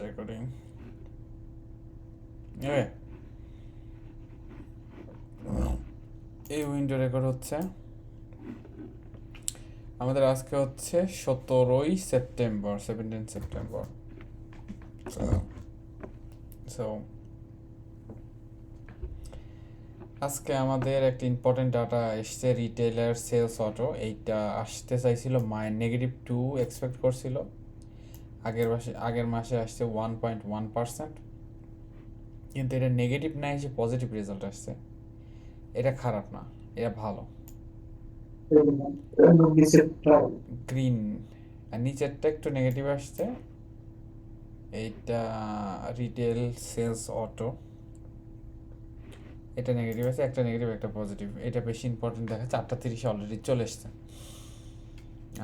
Recording এই window record হচ্ছে। আমাদের আজকে হচ্ছে 17 সেপ্টেম্বর। সো আজকে আমাদের একটা ইম্পর্টেন্ট ডাটা এসছে, রিটেলার সেলস অটো। এইটা আসতে চাইছিল -2 এক্সপেক্ট করছিল, আগের মাসে আসছে 1.1%, কিন্তু এটা নেগেটিভ না এসে পজিটিভ রেজাল্ট আসছে। এটা খারাপ না, এটা ভালো। গ্রিন, আর নিচেরটা একটু নেগেটিভ আসছে। এইটা রিটেল সেলস অটো, এটা নেগেটিভ আছে, একটা নেগেটিভ একটা পজিটিভ। এটা বেশি ইম্পর্টেন্ট দেখাচ্ছে, 8:30 অলরেডি চলে এসছে।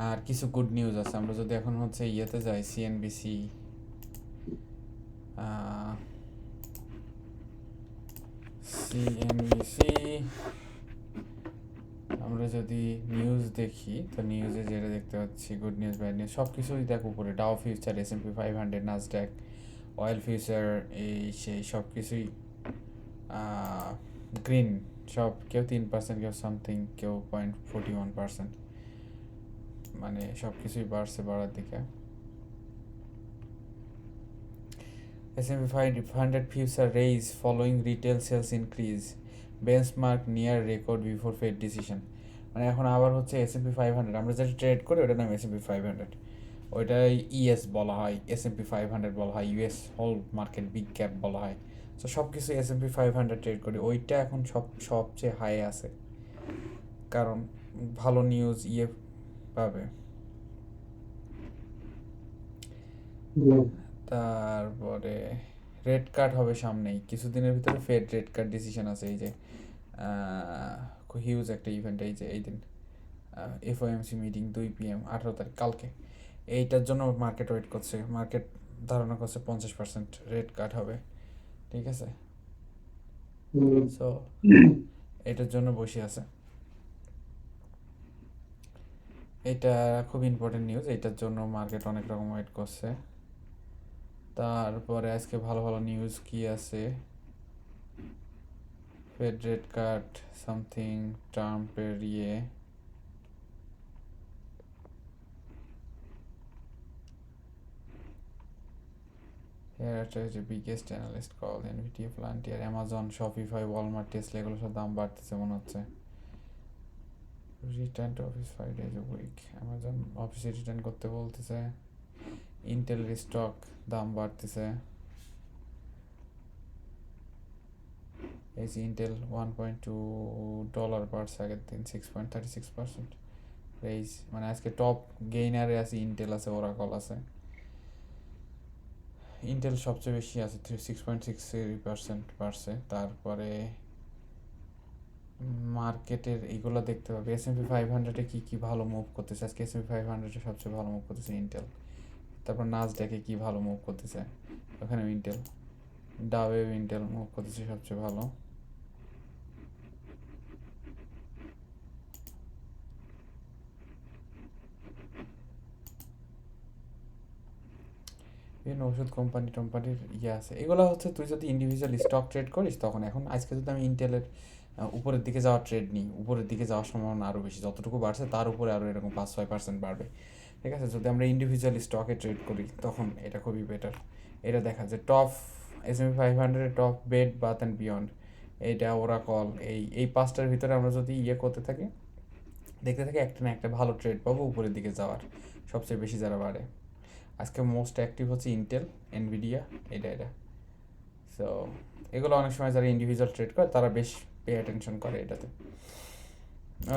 আর কিছু গুড নিউজ আছে। আমরা যদি এখন হচ্ছে ইয়েতে যাই, সিএনবিসি, আমরা যদি নিউজ দেখি, তো নিউজে যেটা দেখতে পাচ্ছি, গুড নিউজ ব্যাড নিউজ সব কিছুই দেখ উপরে। Dow future, S&P 500, Nasdaq, oil future, এই সেই সব কিছুই গ্রিন। সব কেউ 3%, কেউ সামথিং, কেউ 0.41%, মানে সব কিছুই বাড়ছে, বাড়ার দিকে। S&P 500 future raise following retail sales increase, benchmark near record before Fed decision। মানে এখন আবার হচ্ছে S&P 500, আমরা যেটা ট্রেড করি ওটার নাম S&P 500, ওইটাই ইএস বলা হয়, S&P 500 বলা হয়, US whole market big cap বলা হয়। তো সব কিছু S&P 500 ট্রেড করি, ওইটা এখন সবচেয়ে হাই আছে, কারণ ভালো নিউজ পাবে। তারপরে রেড কার্ড হবে সামনেই, কিছুদিনের ভিতরে ফেড রেড কার্ড ডিসিশন আছে। এই যে হিউজ একটা ইভেন্ট, এই যে এই দিন এফওএমসি মিটিং 2 PM 18 তারিখ, কালকে। এইটার জন্য মার্কেট ওয়েট করছে, মার্কেট ধারণা করছে 50% রেড কার্ড হবে, ঠিক আছে। সো এটার জন্য বসে আছে। এটা খুব ইম্পর্টেন্ট নিউজ, এটার জন্য মার্কেট অনেক রকম ওয়েট করছে। তারপরে আজকে ভালো ভালো নিউজ কি আছে, ফেড রেড কার্ড সামথিং, ট্রাম্পের Here is the biggest analyst call, NVIDIA, Palantir, Amazon, Shopify, Walmart, Tesla, এগুলো সব দাম বাড়তেছে মনে হচ্ছে। Return to office 5 days a week, Amazon অফিসে রিটার্ন করতে বলতেছে। ইন্টেলের স্টক দাম বাড়তেছে। এই যে ইন্টেল $1.2 বাড়ছে আগের দিন, 6.36% রেইজ। মানে আজকে টপ গেইনারে আছে ইন্টেল, আছে ওরাকল আছে। ইন্টেল সবচেয়ে বেশি আছে, 6.63% বাড়ছে। তারপরে মার্কেটের এইগুলো দেখতে পাবে, S&P 500-এ কী কী ভালো মুভ করতেছে আজকে। S&P 500-এ সবচেয়ে ভালো মুভ করতেছে ইন্টেল। তারপর নাসড্যাকে কী ভালো মুভ করতেছে, ওখানেও ইন্টেল। ডাওয়েও ইন্টেল মুভ করতেছে সবচেয়ে ভালো। বিভিন্ন ওষুধ কোম্পানির আছে। এগুলো হচ্ছে তুই যদি ইন্ডিভিজুয়াল স্টক ট্রেড করিস তখন। এখন আজকে যদি আমি ইন্টেলের উপরের দিকে যাওয়ার ট্রেড নিই, উপরের দিকে যাওয়ার সম্ভাবনা আরও বেশি, যতটুকু বাড়ছে তার উপরে আরও এরকম 5-6% বাড়বে, ঠিক আছে। যদি আমরা ইন্ডিভিজুয়াল স্টকে ট্রেড করি তখন এটা খুবই বেটার। এটা দেখা যায় top S&P 500 top Bed Bath and Beyond, এইটা ওরাকল, এই পাঁচটার ভিতরে আমরা যদি করতে থাকি, দেখতে থাকি, একটা না একটা ভালো ট্রেড পাবো উপরের দিকে যাওয়ার, সবচেয়ে বেশি যারা বাড়ে। আজকে মোস্ট অ্যাক্টিভ হচ্ছে ইন্টেল, এনভিডিয়া, এটা। সো এগুলো অনেক সময় যারা ইন্ডিভিজুয়াল ট্রেড করে তারা বেশ পে অ্যাটেনশন করে এটাতে।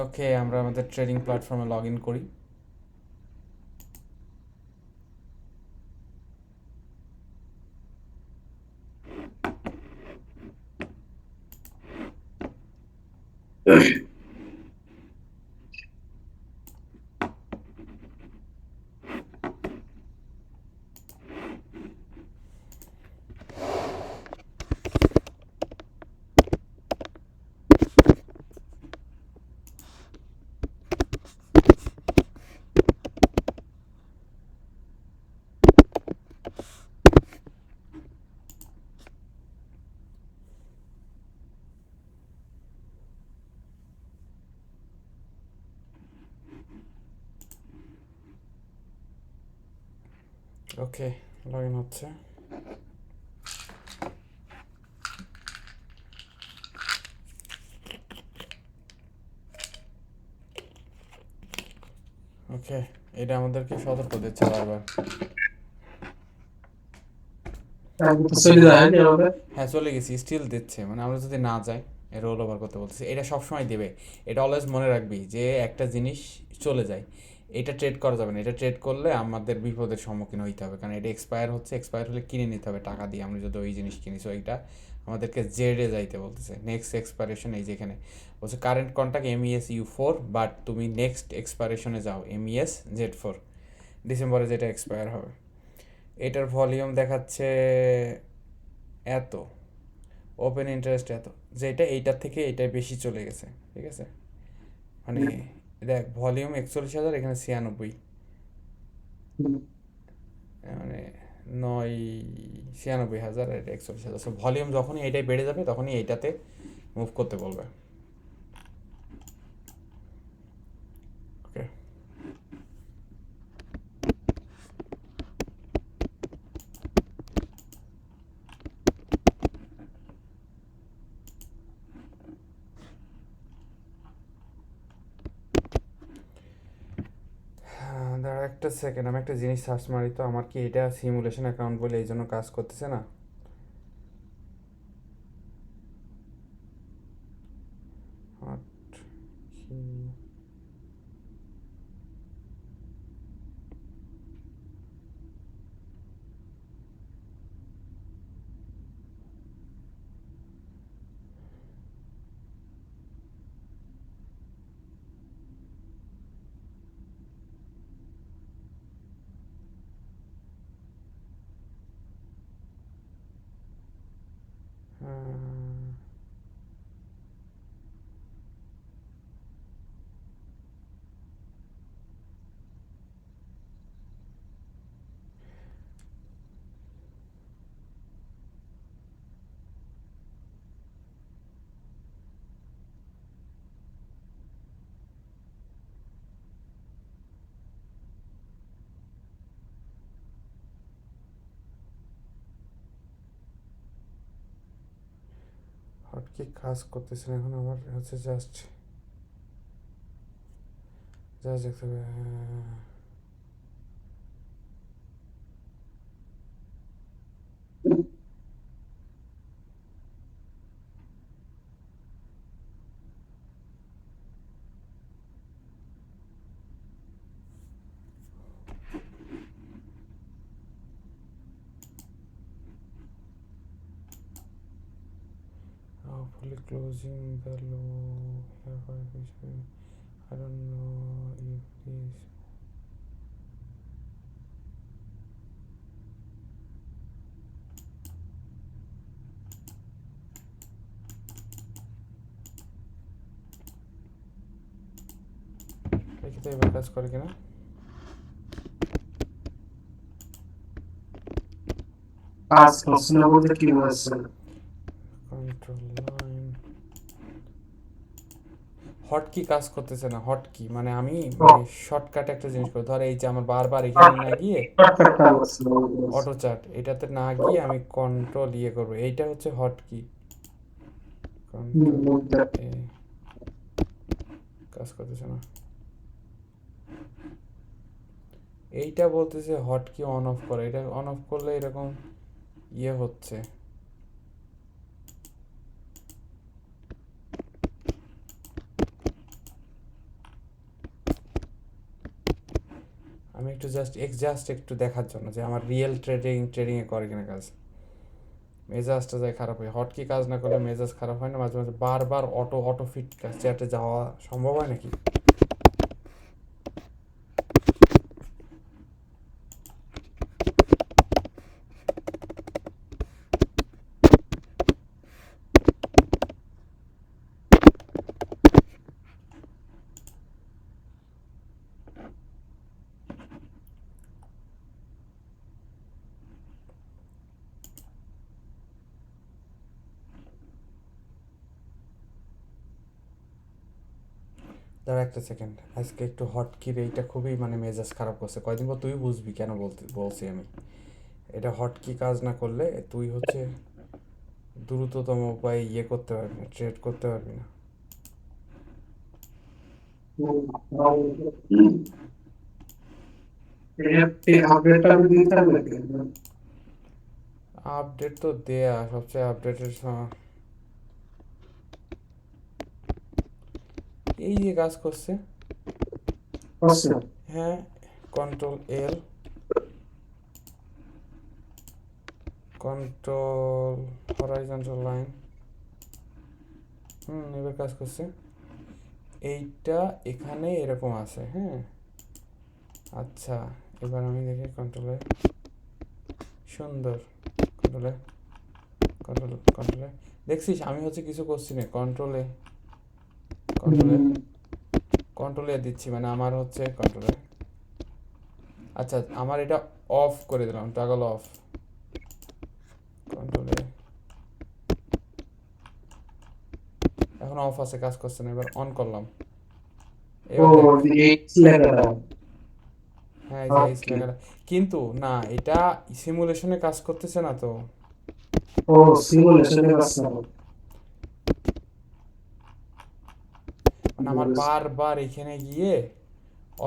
ওকে, আমরা আমাদের ট্রেডিং প্ল্যাটফর্মে লগ ইন করি। ওকে, লগ ইন হচ্ছে। ওকে, এটা আমাদেরকে সতর্ক দিচ্ছে বারবার। হ্যাঁ, চলে গেছি, স্টিল দিচ্ছে, মানে আমরা যদি না যাই রোল ওভার করতে বলতেছে। এটা সবসময় দেবে, এটা অলওয়েজ মনে রাখবি যে একটা জিনিস চলে যায়, এটা ট্রেড করা যাবে না। এটা ট্রেড করলে আমাদের বিপদের সম্মুখীন হইতে হবে, কারণ এটা এক্সপায়ার হচ্ছে, এক্সপায়ার হলে কিনে নিতে হবে টাকা দিয়ে আমরা যদি ওই জিনিস কিনি। সো এইটা আমাদেরকে জেডে যাইতে বলতেছে। নেক্সট এক্সপায়ারেশন এই যেখানে বলছে current contact MES U4, but তুমি নেক্সট এক্সপায়ারেশনে যাও MES Z4, ডিসেম্বরে যেটা এক্সপায়ার হবে। এটার ভলিউম দেখাচ্ছে এত, ওপেন ইন্টারেস্ট এত, যেটা এইটার থেকে এইটাই বেশি চলে গেছে। ঠিক আছে, মানে দেখ ভলিউম 41,000, এখানে 96, মানে 96,000, এটা 41,000। সো ভলিউম যখনই এইটাই বেড়ে যাবে তখনই এইটাতে মুভ করতে বলবে। ওকে, দাঁড়া একটা সেকেন্ড, আমি একটা জিনিস সার্চ মারি তো। আমার কি এটা সিমুলেশন অ্যাকাউন্ট বলে এই জন্য কাজ করতেছে না? হট কি, হট কি কাজ করতেছে না এখন। আমার হচ্ছে জাস্ট জাস্ট দেখতে হবে। Hopefully closing the low here for efficient. I don't know if this. দেখি তো এবার কাজ করে কিনা। কাজ করছে না বলতে কি বলছে? কন্ট্রোল লাইন, হট কি কাজ করতেছে না। হট কি মানে আমি মানে শর্টকাট একটা জিনিস করি। ধর এই যে আমার বারবার এখানে না গিয়ে অটো চার্ট এটাতে না গিয়ে আমি কন্ট্রোল ইয়ে করবো, এইটা হচ্ছে হট কি। কন্ট্রোল এ, কাজ করতেছে না। এইটা বলতেছে হট কি অন অফ করে, এটা অন অফ করলে এরকম ইয়ে হচ্ছে। আমি একটু জাস্ট একটু দেখার জন্য যে আমার রিয়েল ট্রেডিংয়ে করে কিনা কাজ। মেজাজটা যায় খারাপ হয়, হট কি কাজ না করলে মেজাজ খারাপ হয় না মাঝে মাঝে? বারবার অটো ফিট চ্যাটে যাওয়া সম্ভব হয় নাকি? দাঁড়া একটা সেকেন্ড, আজকে একটু হটকির এইটা খুবই মানে মেজাজ খারাপ করছে, কয়দিন পর তুই বুঝবি কেন বলছি আমি। এটা হটকি কাজ না করলে তুই হচ্ছে দ্রুততম উপায়ে ইয়ে করতে পারবি না, ট্রেড করতে পারবি না। আপডেটটা আমি দিতে হবে। আপডেট তো দেয়া, সবচেয়ে আপডেটের এই যে কাজ করছে। আচ্ছা, হ্যাঁ, কন্ট্রোল এল, কন্ট্রোল হরাইজন্টাল লাইন, এবার কাজ করছে। এইটা এখানে এরকম আছে, হ্যাঁ। আচ্ছা, এবার আমি দেখি কন্ট্রোলে, সুন্দর, কন্ট্রোলে, কন্ট্রোলে দেখছিস আমি হচ্ছে কিছু করছি না, কন্ট্রোলে, কন্ট্রোলে, কন্ট্রোলে দিচ্ছি, মানে আমার হচ্ছে কন্ট্রোলে। আচ্ছা, আমার এটা অফ করে দিলাম, টাগল অফ, কন্ট্রোলে, এখন অফ আছে, কাজ করছে না, এবার অন করলাম, ও এবার দেখ। এই লেখাটা। হ্যাঁ, এই যে এই ওকে। লেখাটা, কিন্তু না, এটা সিমুলেশনে কাজ করতেছে না তো। ও সিমুলেশনে কাজ না। মানে আমার বারবার এখানে গিয়ে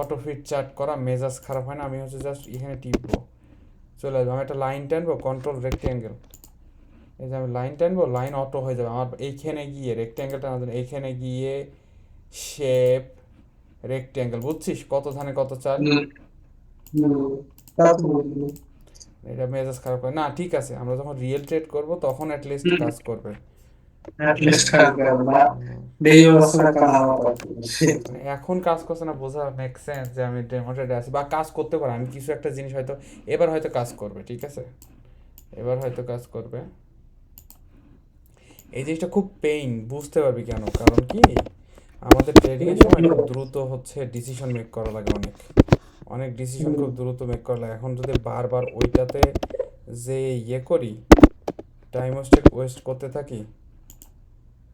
অটো ফিট চার্ট করা মেজাজ খারাপ হয় না, আমি হচ্ছে জাস্ট এখানে টিপবো, চলে আসবো, আমি একটা লাইন টানবো, কন্ট্রোল রেক্টেঙ্গেল, এই যে আমি লাইন টানবো, লাইন অটো হয়ে যাবে আমার এইখানে গিয়ে, রেক্টেঙ্গেল টানার জন্য এইখানে গিয়ে শেপ রেক্টেঙ্গেল, বুঝছিস কত ধানে কত চাল। তা তো বলবো। এটা মেজাজ খারাপ করে না, ঠিক আছে, আমরা যখন রিয়েল ট্রেড করব তখন অ্যাটলিস্ট কাজ করবে। অ্যাটলিস্ট কালকে আমরা হুম, ডেই বছরে কাজ হবে। মানে এখন কাজ করছে না বোঝা মেক সেন্স যে আমি ডেমো ট্রেডে আছি, বা কাজ করতে পারে, আমি কিছু একটা জিনিস হয়তো এবার হয়তো কাজ করবে, ঠিক আছে, এবার হয়তো কাজ করবে। এই জিনিসটা খুব পেইন, বুঝতে পারবি কেন, কারণ কি আমাদের ট্রেডিং এর সময় খুব দ্রুত হচ্ছে ডিসিশন মেক করা লাগে, অনেক অনেক ডিসিশন খুব দ্রুত মেক করা লাগে। এখন যদি বারবার ওইটাতে যে ইয়ে করি, টাইম ওয়েস্ট করতে থাকি,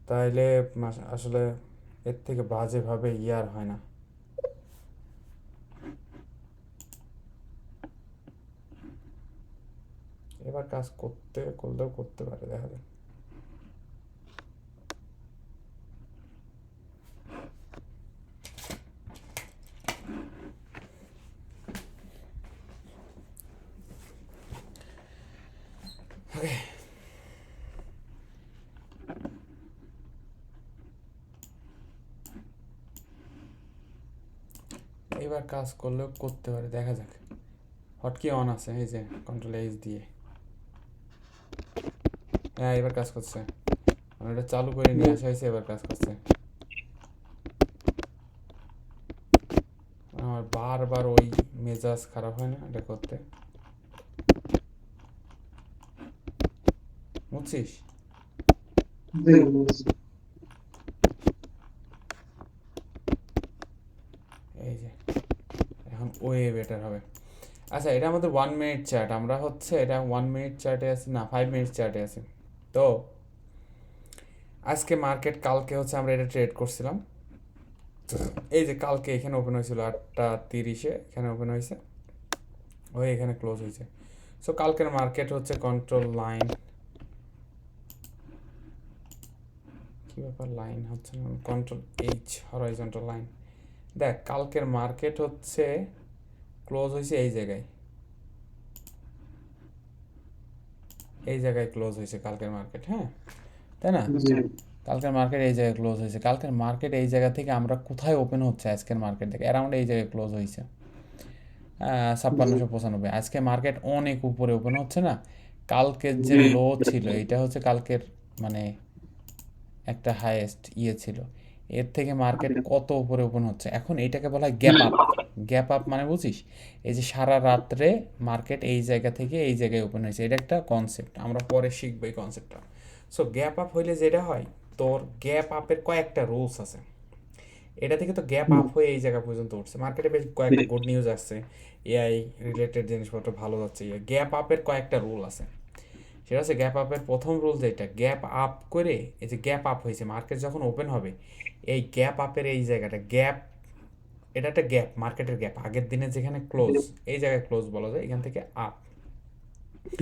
তাইলে আসলে এর থেকে বাজেভাবে ইয়ে আর হয় না। এবার কাজ করলেও করতে পারে, দেখা যাক। ওকে, এবার কাজ করলেও করতে পারে, দেখা যাক। হটকি অন আছে, এই যে কন্ট্রোল এইচ দিয়ে, হ্যাঁ এবার কাজ করছে, মানে এটা চালু করে নিয়ে আসা হয়েছে, এবার কাজ করছে। আমার বারবার ওই মেজাজ খারাপ হয় না এটা করতে, বুঝছিস। এই যে এখন ওয়ে বেটার হবে। আচ্ছা, এটা আমাদের 1 মিনিট চার্ট, আমরা হচ্ছে এটা 1 মিনিট চার্টে আছি না, 5 মিনিট চার্টে আছি। তো আজকে মার্কেট, কালকে হচ্ছে আমরা এটা ট্রেড করছিলাম, এই যে কালকে এখানে ওপেন হয়েছিল 8টা 30-এ, এখানে ওপেন হয়েছে, ওই এখানে ক্লোজ হয়েছে। সো কালকের মার্কেট হচ্ছে কন্ট্রোল লাইন, কী ব্যাপার লাইন হচ্ছে না, কন্ট্রোল এইচ হরাইজন্টাল লাইন। দেখ কালকের মার্কেট হচ্ছে ক্লোজ হয়েছে এই জায়গায়, এই জায়গায় ক্লোজ হয়েছে কালকের মার্কেট, হ্যাঁ, তাই না। কালকের মার্কেট এই জায়গায় ক্লোজ হয়েছে, কালকের মার্কেট এই জায়গা থেকে আমরা কোথায় ওপেন হচ্ছে আজকের মার্কেট থেকে, অ্যারাউন্ড এই জায়গায় ক্লোজ হয়েছে 5695। আজকে মার্কেট অনেক উপরে ওপেন হচ্ছে না, কালকের যে লো ছিল এটা হচ্ছে কালকের মানে একটা হাইয়েস্ট ইয়ে ছিল, এর থেকে মার্কেট কত উপরে ওপেন হচ্ছে, এখন এইটাকে বলা হয় গ্যাপ আপ। গ্যাপ আপ মানে বুঝিস, এই যে সারা রাত্রে মার্কেট এই জায়গা থেকে এই জায়গায় ওপেন হয়েছে, এটা একটা কনসেপ্ট, আমরা পরে শিখবো এই কনসেপ্টটা। সো গ্যাপ আপ হইলে যেটা হয়, তোর গ্যাপ আপের কয়েকটা রুলস আছে, এটা থেকে তো গ্যাপ আপ হয়ে এই জায়গা পর্যন্ত উঠছে, মার্কেটে বেশ কয়েকটা গুড নিউজ আসছে, এআই রিলেটেড জিনিসপত্র ভালো যাচ্ছে, গ্যাপ আপের কয়েকটা রুল আছে, সেটা হচ্ছে গ্যাপ আপের প্রথম রুল যেটা, গ্যাপ আপ করে এই যে গ্যাপ আপ হয়েছে, মার্কেট যখন ওপেন হবে এই গ্যাপ আপের এই জায়গাটা গ্যাপ, এটা একটা গ্যাপ, মার্কেটের গ্যাপ, আগের দিনে যেখানে ক্লোজ, এই জায়গায় ক্লোজ বলা যায়, এখান থেকে আপ।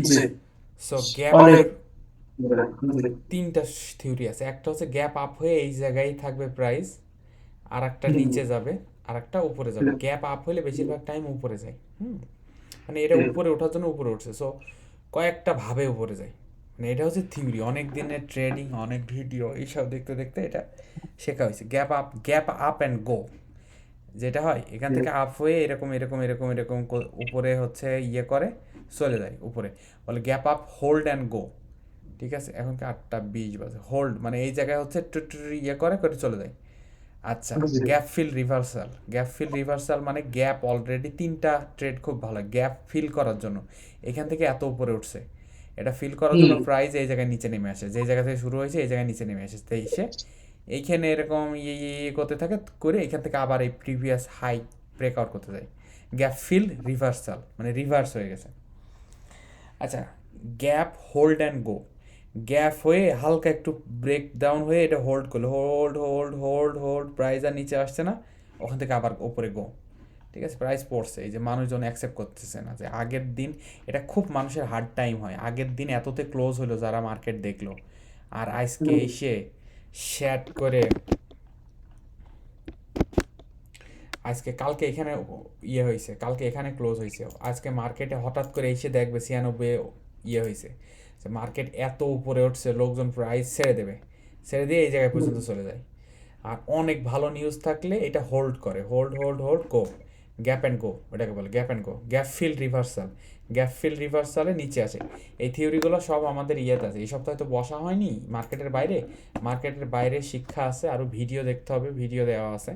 জি সো গ্যাপ অনেক আপের জি তিনটা থিওরি আছে, একটা হচ্ছে গ্যাপ আপ হয়ে এই জায়গায় থাকবে প্রাইস, আর একটা নিচে যাবে, আর একটা উপরে যাবে। গ্যাপ আপ হলে বেশিরভাগ টাইম উপরে যায়। মানে এটা উপরে ওঠার জন্য উপরে উঠছে, সো কয়েকটা ভাবে উপরে যায়। মানে এটা হচ্ছে থিওরি, অনেক দিনের ট্রেডিং, অনেক ভিডিও, এইসব দেখতে দেখতে এটা শেখা হয়েছে। গ্যাপ আপ অ্যান্ড গো যেটা হয়, এখান থেকে আপ হয়ে এরকম এরকম এরকম এরকম উপরে হচ্ছে ইয়ে করে চলে যায় উপরে, বলে গ্যাপ আপ হোল্ড অ্যান্ড গো। ঠিক আছে, এখন কি 8:20 বাজে, হোল্ড মানে এই জায়গায় হচ্ছে ইয়ে করে করে চলে যায়। আচ্ছা, gap fill reversal, gap fill reversal মানে গ্যাপ অলরেডি তিনটা ট্রেড খুব ভালো, গ্যাপ ফিল করার জন্য এখান থেকে এত উপরে উঠছে, এটা ফিল করার জন্য প্রাইস এই জায়গায় নিচে নেমে আসে, যে জায়গা থেকে শুরু হয়েছে এই জায়গায় নিচে নেমে আসে, তাই এসে এইখানে এরকম ইয়ে করতে থাকে করে এখান থেকে আবার এই প্রিভিয়াস হাই ব্রেক আউট করতে যায়। গ্যাপ ফিল রিভার্সাল মানে রিভার্স হয়ে গেছে। আচ্ছা, gap hold and go, gap হয়ে হালকা একটু ব্রেক ডাউন হয়ে এটা হোল্ড করলো, hold hold hold hold, price আর নিচে আসছে না, ওখান থেকে আবার উপরে গো। ঠিক আছে, প্রাইস পড়ছে, এই যে মানুষজন অ্যাকসেপ্ট করতেছে না যে আগের দিন, এটা খুব মানুষের হার্ড টাইম হয়, আগের দিন এততে ক্লোজ হলো যারা মার্কেট দেখলো, আর আজকে এসে শ্যাট করে, আজকে কালকে এখানে ইয়ে হয়েছে, কালকে এখানে ক্লোজ হয়েছে, আজকে মার্কেটে হঠাৎ করে এসে দেখবে 96 ইয়ে হয়েছে, যে মার্কেট এত উপরে উঠছে, লোকজন প্রাইস ছেড়ে দেবে, ছেড়ে দিয়ে এই জায়গায় পর্যন্ত চলে যায়। আর অনেক ভালো নিউজ থাকলে এটা হোল্ড করে, hold hold hold go, gap and go, ওটাকে বলে gap and go, gap fill reversal, gap fill রিভার্সালে নিচে আসে। এই থিওরিগুলো সব আমাদের ইয়েতে আছে, এই সপ্তাহে তো বসা হয়নি মার্কেটের বাইরে, মার্কেটের বাইরে শিক্ষা আছে, আরও ভিডিও দেখতে হবে, ভিডিও দেওয়া আছে।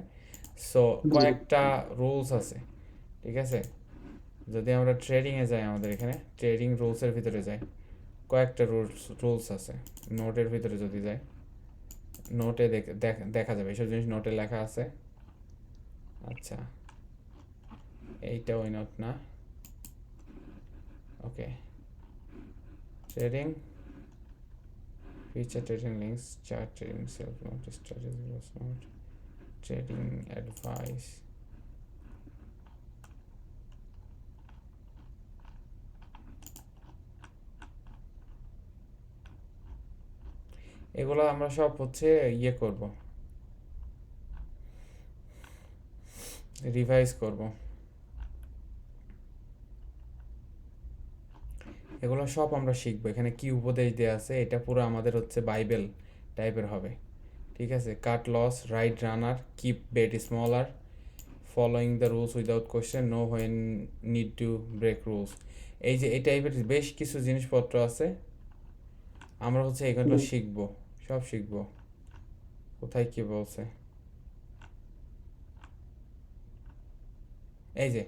সো কয়েকটা রুলস আছে, ঠিক আছে, যদি আমরা ট্রেডিংয়ে যাই, আমাদের এখানে ট্রেডিং রুলসের ভিতরে যাই, কয়েকটা রুলস আছে, নোটের ভিতরে যদি যাই, নোটে দেখা যাবে এইসব জিনিস, নোটে লেখা আছে। আচ্ছা, এইটা ওই নোট না, okay, trading feature, trading links, chart, trading self note, strategy note, trading advice, এগুলো আমরা সব হচ্ছে ইয়ে করব, রিভাইজ করব, এগুলো সব আমরা শিখবো। এখানে কি উপদেশ দেওয়া আছে, এটা পুরো আমাদের হচ্ছে বাইবেল টাইপের হবে। ঠিক আছে, cut loss, right runner, keep bet smaller, following the rules without question, know when need to break rules, এই যে এই টাইপের বেশ কিছু জিনিসপত্র আছে, আমরা হচ্ছে এগুলো শিখবো, সব শিখবো। কোথায় কি বলছে, এই যে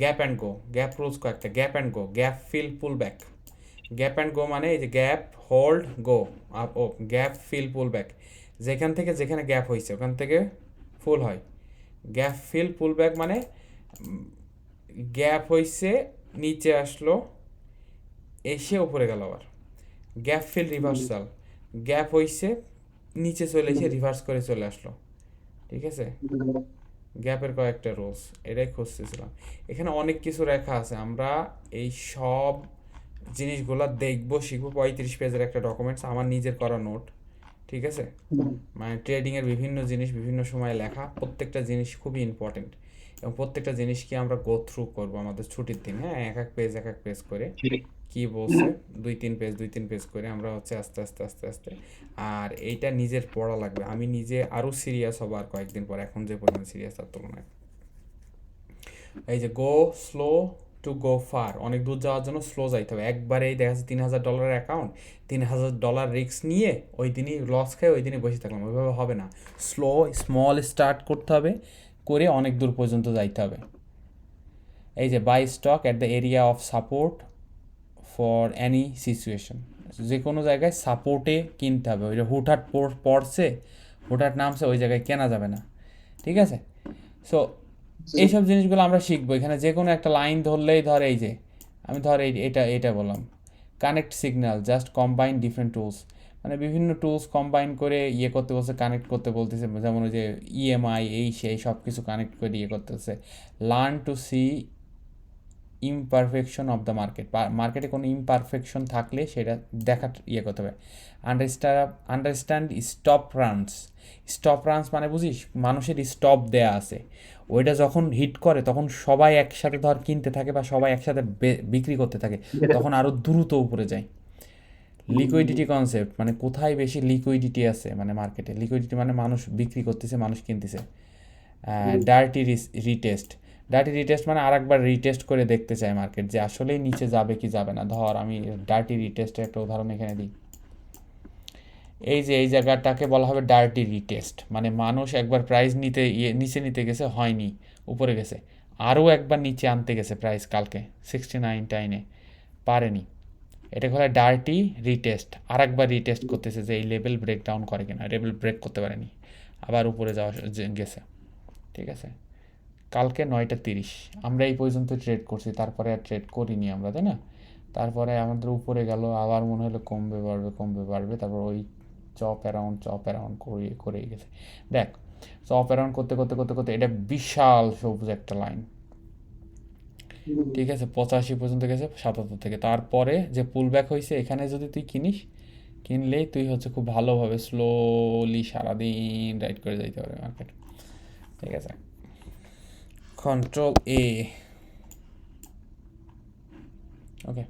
gap and go, gap rules কয়েকটা, gap and go, gap fill pull back, gap and go মানে এই যে গ্যাপ হোল্ড গো আপ, ও গ্যাপ ফিল পুল ব্যাক, যেখান থেকে যেখানে গ্যাপ হয়েছে ওখান থেকে ফুল হয়। গ্যাপ ফিল পুল ব্যাক মানে গ্যাপ হয়েছে, নিচে আসলো, এসে উপরে গেল আবার। গ্যাপ ফিল রিভার্সাল, গ্যাপ হয়েছে, নিচে চলে এসে রিভার্স করে চলে আসলো। ঠিক আছে, গ্যাপের কয়েকটা রুলস, এটাই খুঁজতেছিলাম। এখানে অনেক কিছু লেখা আছে, আমরা এই সব জিনিসগুলো দেখবো, শিখবো। 35 পেজের একটা ডকুমেন্টস, আমার নিজের করা নোট। ঠিক আছে, মানে ট্রেডিংয়ের বিভিন্ন জিনিস বিভিন্ন সময় লেখা, প্রত্যেকটা জিনিস খুবই ইম্পর্টেন্ট, এবং প্রত্যেকটা জিনিসকে আমরা গো থ্রু করবো আমাদের ছুটির দিন। হ্যাঁ, এক এক পেজ করে কি বলছে, 2-3 পেজ করে আমরা হচ্ছে আস্তে আস্তে আস্তে আস্তে, আর এইটা নিজের পড়া লাগবে। আমি নিজে আরও সিরিয়াস হবো আর কয়েকদিন পর, এখন যে পরিমাণ সিরিয়াস তার তুলনায়। এই যে গো স্লো টু গো ফার, অনেক দূর যাওয়ার জন্য স্লো যাইতে হবে। একবারেই দেখা যাচ্ছে $3,000 অ্যাকাউন্ট, $3,000 রিস্ক নিয়ে ওই দিনই লস খেয়ে ওই দিনই বসে থাকলাম, ওইভাবে হবে না। স্লো স্মল স্টার্ট করতে হবে, করে অনেক দূর পর্যন্ত যাইতে হবে। এই যে buy stock at the area of support for any situation, যে কোনো জায়গায় সাপোর্টে কিনতে হবে, ওই যে হুটহাট পড়ছে, হুটহাট নামছে, ওই জায়গায় কেনা যাবে না। ঠিক আছে, সো এইসব জিনিসগুলো আমরা শিখবো। এখানে যে কোনো একটা লাইন ধরলেই, ধর এই যে আমি ধর এটা এটা বললাম, connect signal, just combine different tools, মানে বিভিন্ন টুলস কম্বাইন করে ইয়ে করতে বলছে, কানেক্ট করতে বলতেছে, যেমন ওই যে ইএমআই এই সেই সব কিছু কানেক্ট করে ইয়ে করতেছে। Learn to see imperfection of the market, মার্কেটে কোনো ইমপারফেকশন থাকলে সেটা দেখা ইয়ে করতে হবে। Understand stop runs, stop runs মানে বুঝিস, মানুষের স্টপ দেয়া আছে, ওইটা যখন হিট করে তখন সবাই একসাথে ধর কিনতে থাকে বা সবাই একসাথে বিক্রি করতে থাকে, তখন আরও দ্রুত উপরে যায়। লিকুইডিটি কনসেপ্ট মানে কোথায় বেশি লিকুইডিটি আছে, মানে মার্কেটে লিকুইডিটি মানে মানুষ বিক্রি করতেছে, মানুষ কিনতেছে। ডার্টি রিটেস্ট, ডার্টি রিটেস্ট মানে আরেকবার রিটেস্ট করে দেখতে চাই মার্কেট যে আসলেই নিচে যাবে কি যাবে না। ধর আমি ডার্টি রিটেস্টের একটা উদাহরণ এখানে দিই, এই যে এই জায়গাটাকে বলা হবে ডার্টি রিটেস্ট, মানে মানুষ একবার প্রাইস নিতে নিচে নিতে গেছে, হয়নি, উপরে গেছে, আরও একবার নিচে আনতে গেছে প্রাইস কালকে 69 পারেনি, এটাকে বলে ডার্টি রিটেস্ট। আর একবার রিটেস্ট করতেছে যে এই লেভেল ব্রেক ডাউন করে কিনা, লেভেল ব্রেক করতে পারেনি, আবার উপরে যাওয়া গেছে। ঠিক আছে, কালকে 9:30 আমরা এই পর্যন্ত ট্রেড করছি, তারপরে আর ট্রেড করিনি আমরা, তাই না? তারপরে আমাদের উপরে গেল, আবার মনে হলো কমবে বাড়বে কমবে বাড়বে, তারপর ওই চপ অ্যারাউন্ড করেই গেছে। দেখ, চপ অ্যারাউন্ড করতে করতে করতে করতে এটা বিশাল সবুজ একটা লাইন, ঠিক আছে, 85 পর্যন্ত গেছে 77 থেকে, তারপরে যে পুল ব্যাক হয়েছে এখানে যদি তুই কিনিস, কিনলেই তুই হচ্ছে খুব ভালোভাবে স্লোলি সারাদিন রাইড করে যাইতে পারবে মার্কেট। ঠিক আছে, কন্ট্রোল এ। ওকে,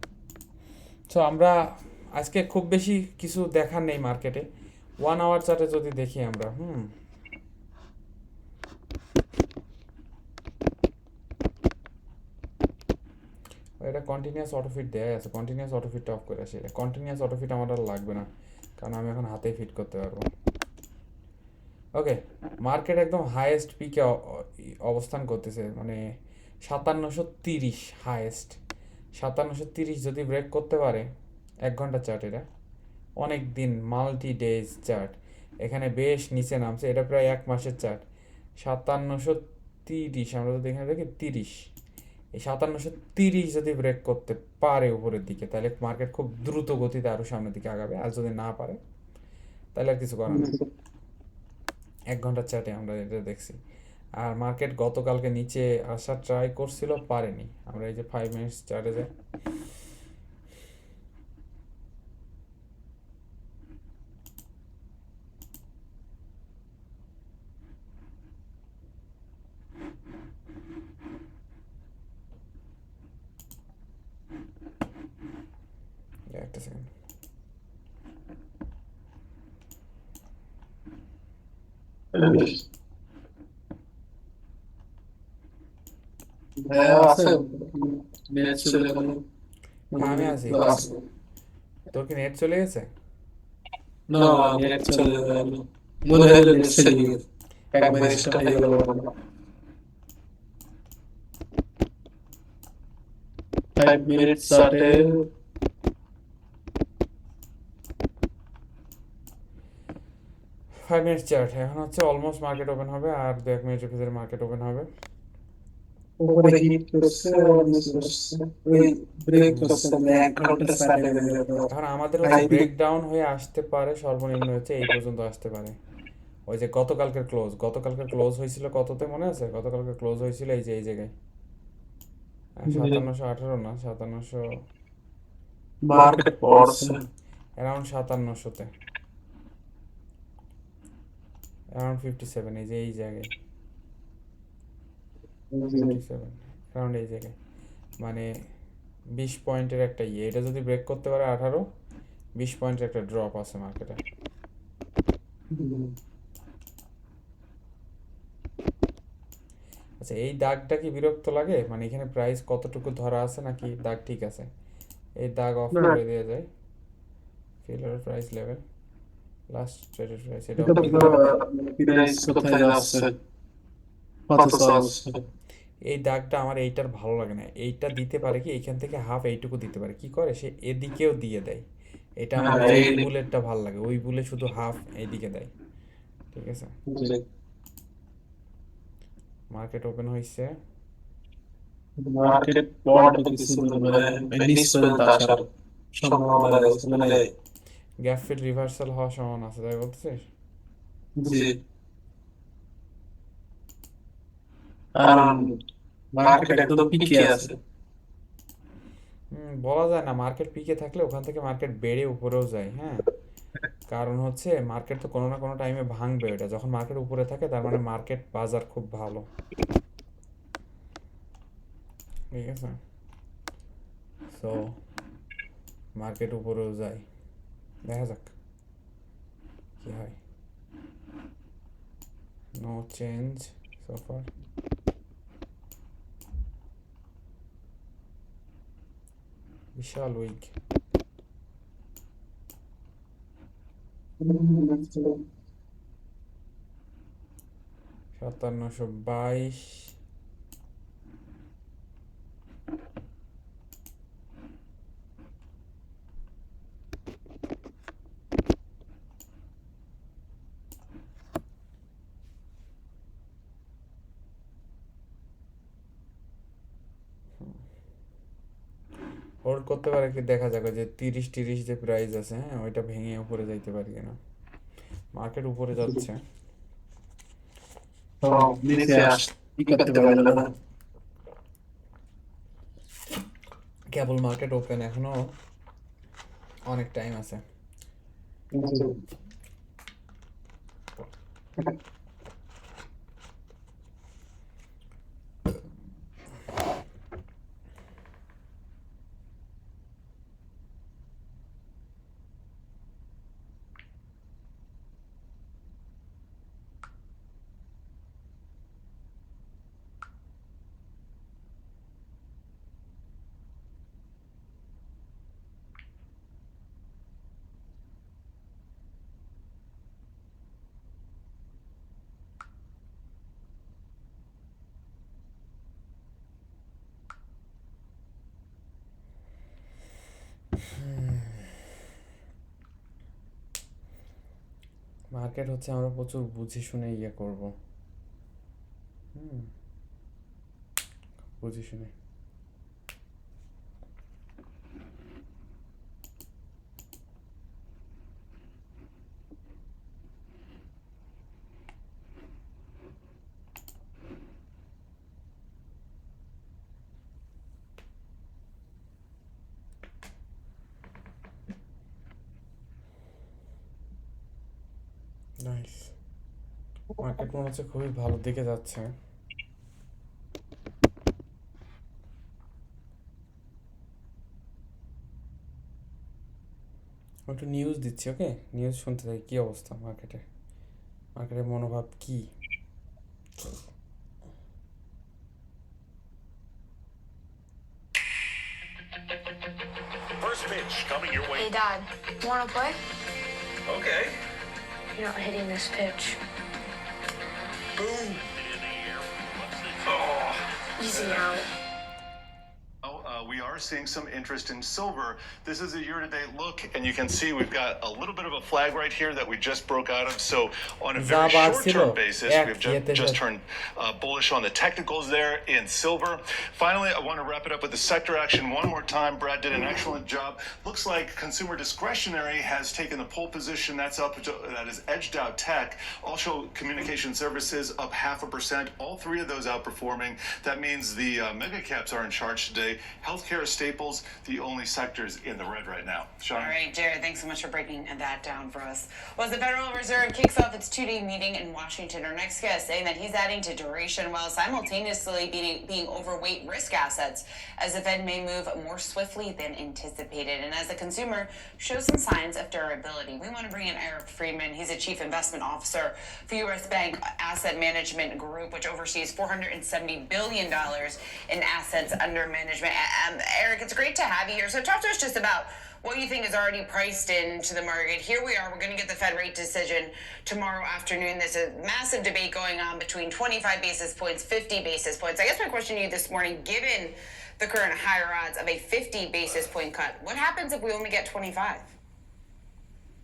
সো আমরা আজকে খুব বেশি কিছু দেখার নেই মার্কেটে। 1 আওয়ার চার্টে যদি দেখি আমরা, এটা কন্টিনিউয়াস অটোফিট দেওয়া আছে, কন্টিনিউয়াস অটোফিট অফ করে আসি, কন্টিনিউয়াস অটোফিট আমার আর লাগবে না, কারণ আমি এখন হাতেই ফিট করতে পারবো। ওকে, মার্কেট একদম হাইয়েস্ট পিকে অবস্থান করতেছে, মানে 5730 হাইয়েস্ট। 5730 যদি ব্রেক করতে পারে, 1 ঘন্টা চার্ট, এটা অনেক দিন মাল্টি ডেজ চার্ট, এখানে বেশ নিচে নামছে, এটা প্রায় 1 মাসের চার্ট। 5730 আমরা যদি এখানে দেখি 30, এই 5730 যদি ব্রেক করতে পারে উপরের দিকে, তাহলে মার্কেট খুব দ্রুত গতিতে আরও সামনের দিকে আগাবে, আর যদি না পারে তাহলে আর কিছু করার নেই। 1 ঘন্টার চার্টে আমরা এটা দেখছি। আর মার্কেট গতকালকে নিচে আসার ট্রাই করছিল, পারেনি। আমরা এই যে 5 মিনিটস চার্টে যাই, একটা সেকেন্ড, আছে নেট চলে গেল। হ্যাঁ আমি আছি। তোর কি নেট চলে গেছে? না, নেট চলে গেল, মনে হলো নেট চলে গেছে, একবার স্টার্ট হয়ে গেল। 5 মিনিট চার্টে 5 মিনিট চার্ট এখন হচ্ছে অলমোস্ট মার্কেট ওপেন হবে, আর 1 মিনিটের ভিতরে মার্কেট ওপেন হবে। উপরে হিট করছে, নিচে আসছে, ওই ব্রেক করছে, 1 ঘন্টা চার্টে গেল। এখন আমাদের হচ্ছে ব্রেকডাউন হয়ে আসতে পারে, সর্বনিম্ন হচ্ছে এই পর্যন্ত আসতে পারে। ওই যে গতকালকের ক্লোজ হয়েছিল কততে মনে আছে? গতকালকের ক্লোজ হয়েছিল এই যে এই জায়গায়, 5718 না, 5700, মার্কেট পড়ছে অ্যারাউন্ড 5700-তে, অ্যারাউন্ড 57, এই যে এই জায়গায় 57, অ্যারাউন্ড এই জায়গায়, মানে 20 পয়েন্টের একটা ইয়ে, এটা যদি ব্রেক করতে পারে 20 পয়েন্টের একটা ড্রপ আছে মার্কেটে। আচ্ছা, এই দাগটা কি বিরক্ত লাগে? মানে এখানে প্রাইস কতটুকু ধরা আছে নাকি দাগ ঠিক আছে? এই দাগ অফ করে দেওয়া যায়, filler price level, last traded price, এটা অফ করে দিতে পারে। প্রাইস কোথায় যাচ্ছে, কত চলছে। এই দাগটা আমার এইটার ভালো লাগে না, এইটা দিতে পারে কি এইখান থেকে হাফ এইটুকু দিতে পারে, কি করে সে এদিকেও দিয়ে দেয়, এটা আমার হ্যাঁ, ওই বুলেটটা ভালো লাগে, ওই বুলে শুধু হাফ এইদিকে দেয়। ঠিক আছে, মার্কেট ওপেন হয়েছে, মার্কেট বড় কিছু বলবে নিচ পর্যন্ত আসার সম্ভাবনা রয়েছে মানে গ্যাপ ফিল রিভার্সাল হওয়ার সম্ভাবনা আছে তাই বলতেছিস? জি, কারণ মার্কেট একদম পিকে আছে। বলা যায় না, মার্কেট পিকে থাকলে ওখান থেকে মার্কেট বেড়ে উপরেও যায়, হ্যাঁ। কারণ হচ্ছে মার্কেট তো কোনো না কোনো টাইমে ভাঙবে, এটা যখন মার্কেট উপরে থাকে তার মানে মার্কেট বাজার খুব ভালো, ঠিক আছে। সো মার্কেট উপরেও যায়, দেখা যাক কি হয়। No change so far. বিশাল উইক। 5722। হোল্ড করতে পারে কি দেখা যাবে, যে 30 যে প্রাইস আছে, হ্যাঁ ওইটা ভেঙে উপরে যাইতে পারি কিনা। মার্কেট উপরে যাচ্ছে। তো নিচে কি করতে পারে না। কেবল মার্কেট ওপেন, এখনো অনেক টাইম আছে। মার্কেট হচ্ছে আমরা প্রচুর বুঝে শুনে ইয়ে করব, হুম, বুঝে শুনে। নাইস। মার্কেট মনে হচ্ছে খুবই ভালো দিকে যাচ্ছে। একটু নিউজ দিচ্ছি, ওকে, নিউজ শুনতে থাকি কী অবস্থা মার্কেটে, মার্কেটের মনোভাব কি। First pitch coming your way. Hey, Dad, want to play? Okay. You're not hitting this pitch. Boom. Oh. Easy out. We are seeing some interest in silver. This is a year-to-date look, and you can see we've got a little bit of a flag right here that we just broke out of. So on a very short-term basis, we've just turned bullish on the technicals there in silver. Finally, I want to wrap it up with the sector action one more time. Brad did an excellent job. Looks like consumer discretionary has taken the pole position. That's up. That is edged out tech. Also, communication services up 0.5%. All three of those outperforming. That means the mega caps are in charge today. Healthcare, staples, the only sectors in the red right now. Sean? All right, Jared, thanks so much for breaking that down for us. Well, as the Federal Reserve kicks off its two-day meeting in Washington, our next guest saying that he's adding to duration while simultaneously being overweight risk assets as the Fed may move more swiftly than anticipated. And as the consumer shows some signs of durability, we want to bring in Eric Friedman. He's a chief investment officer for U.S. Bank Asset Management Group, which oversees $470 billion in assets under management. Eric, it's great to have you here. So talk to us just about what you think is already priced into the market. Here we are. We're going to get the Fed rate decision tomorrow afternoon. There's a massive debate going on between 25 basis points, 50 basis points. I guess my question to you this morning, given the current higher odds of a 50 basis point cut, what happens if we only get 25?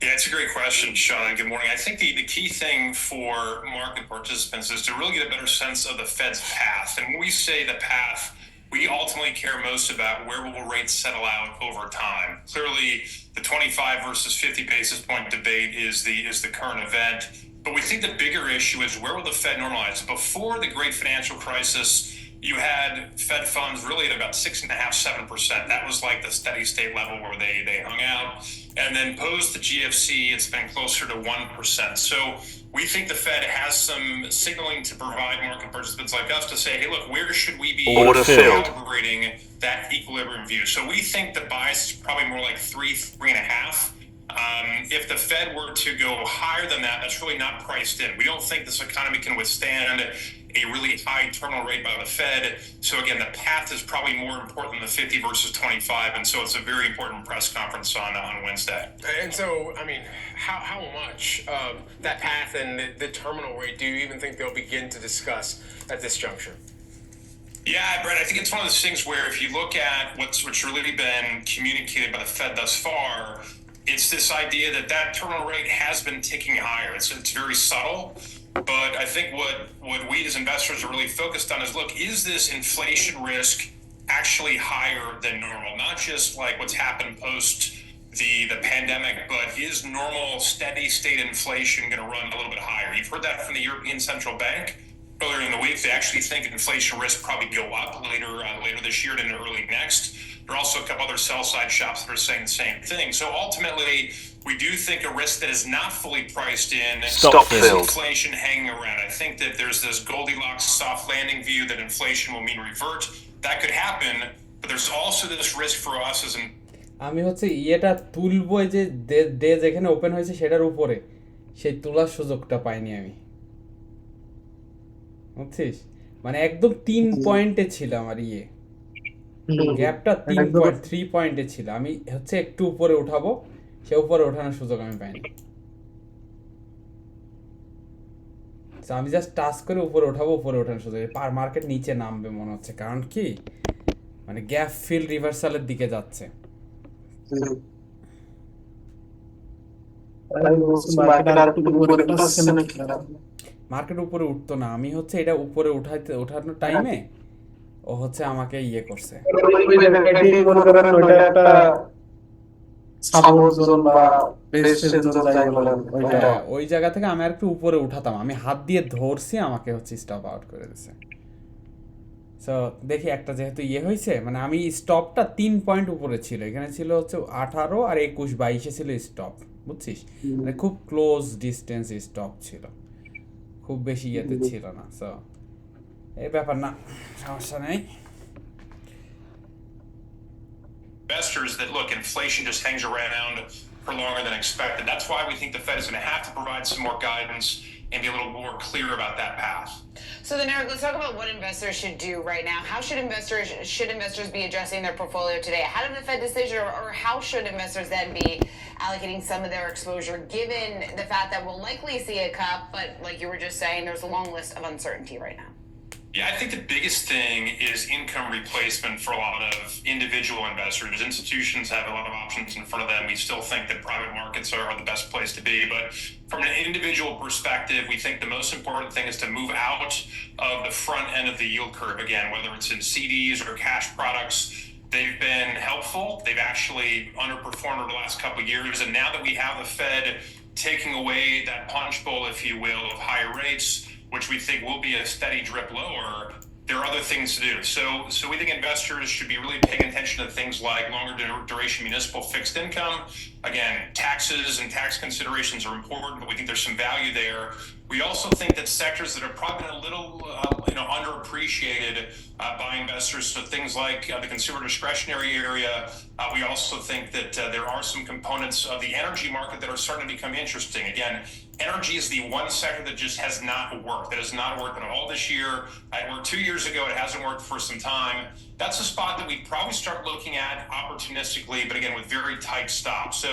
Yeah, it's a great question, Sean. Good morning. I think the key thing for market participants is to really get a better sense of the Fed's path. And when we say the path, we ultimately care most about where will rates settle out over time. Clearly, the 25 versus 50 basis point debate is the current event. But we think the bigger issue is where will the Fed normalize? Before the great financial crisis, you had Fed funds really at about 6.5%, 7%. That was like the steady state level where they hung out. And then post the GFC, it's been closer to 1%. So we think the Fed has some signaling to provide market participants like us to say, hey, look, where should we be calibrating that equilibrium view? So we think the bias is probably more like 3.5. If the Fed were to go higher than that, that's really not priced in. We don't think this economy can withstand a really high terminal rate by the Fed. So again, the path is probably more important than the 50 versus 25. And so it's a very important press conference on Wednesday. And so, I mean, how much that path and the terminal rate do you even think they'll begin to discuss at this juncture? Yeah, Brett, I think it's one of those things where if you look at what's really been communicated by the Fed thus far, it's this idea that terminal rate has been ticking higher. It's very subtle. But I think what we as investors are really focused on is, look, is this inflation risk actually higher than normal? Not just like what's happened post the pandemic, but is normal steady state inflation going to run a little bit higher? You've heard that from the European Central Bank earlier in the week. They actually think inflation risk probably go up later this year and into early next. There are also a couple other sell-side shops that are saying the same thing. So ultimately, we do think a risk that is not fully priced in is inflation hanging around. I think that there's this Goldilocks soft landing view that inflation will mean revert. That could happen, but there's also this risk for us as an... আমি হচ্ছে ইয়েটা তুলবো যে day যেখানে open হয়েছে সেটার উপরে সেই তোলার সুযোগটা পাইনি আমি, বুঝছিস? মানে একদম 3 পয়েন্টে ছিল আমার ইয়ে, গ্যাপটা 3 পয়েন্টে ছিল। আমি হচ্ছে একটু উপরে উঠাবো, সে উপরে ওঠানোর সুযোগ আমি পাইনি। আমি জাস্ট টাচ করে উপরে উঠাবো, উপরে ওঠানোর সুযোগ। মার্কেট নিচে নামবে মনে হচ্ছে, কারণ কি মানে গ্যাপ ফিল রিভার্সালের দিকে যাচ্ছে। মার্কেট উপরে উঠতো না, আমি হচ্ছে এটা উপরে ওঠানোর টাইমে ও হচ্ছে আমাকে ইয়ে করছে। ওই জায়গা থেকে আমি আর একটু উপরে উঠাতাম, আমি হাত দিয়ে ধরছি, আমাকে হচ্ছে স্টপ আউট করে দিছে। সো দেখি একটা যেহেতু ইয়ে হয়েছে, মানে আমি স্টপটা 3 পয়েন্ট উপরে ছিল, এখানে ছিল হচ্ছে 18 আর 21 22 ছিল স্টপ, বুঝছিস? মানে খুব ক্লোজ ডিস্টেন্স স্টপ ছিল, খুব বেশি ইয়েতে ছিল না। সো এই ব্যাপার না, সমস্যা নেই। Investors that look, inflation just hangs around for longer than expected. That's why we think the Fed is going to have to provide some more guidance and be a little more clear about that path. So then, Eric, let's talk about what investors should do right now. How should investors be adjusting their portfolio today ahead of the Fed decision, or how should investors then be allocating some of their exposure, given the fact that we'll likely see a cut, but like you were just saying, there's a long list of uncertainty right now? Yeah, I think the biggest thing is income replacement for a lot of individual investors. Institutions have a lot of options in front of them. We still think that private markets are the best place to be. But from an individual perspective, we think the most important thing is to move out of the front end of the yield curve. Again, whether it's in CDs or cash products, they've been helpful. They've actually underperformed over the last couple of years. And now that we have the Fed taking away that punch bowl, if you will, of higher rates, which we think will be a steady drip lower, there are other things to do. So we think investors should be really paying attention to things like longer duration municipal fixed income. Again, taxes and tax considerations are important, but we think there's some value there. We also think that sectors that are probably a little underappreciated by investors, so things like the consumer discretionary area. We also think that there are some components of the energy market that are starting to become interesting. Again, energy is the one sector that just has not worked. That has not worked at all this year. It worked 2 years ago. It hasn't worked for some time. That's a spot that we'd probably start looking at opportunistically, but again, with very tight stops. So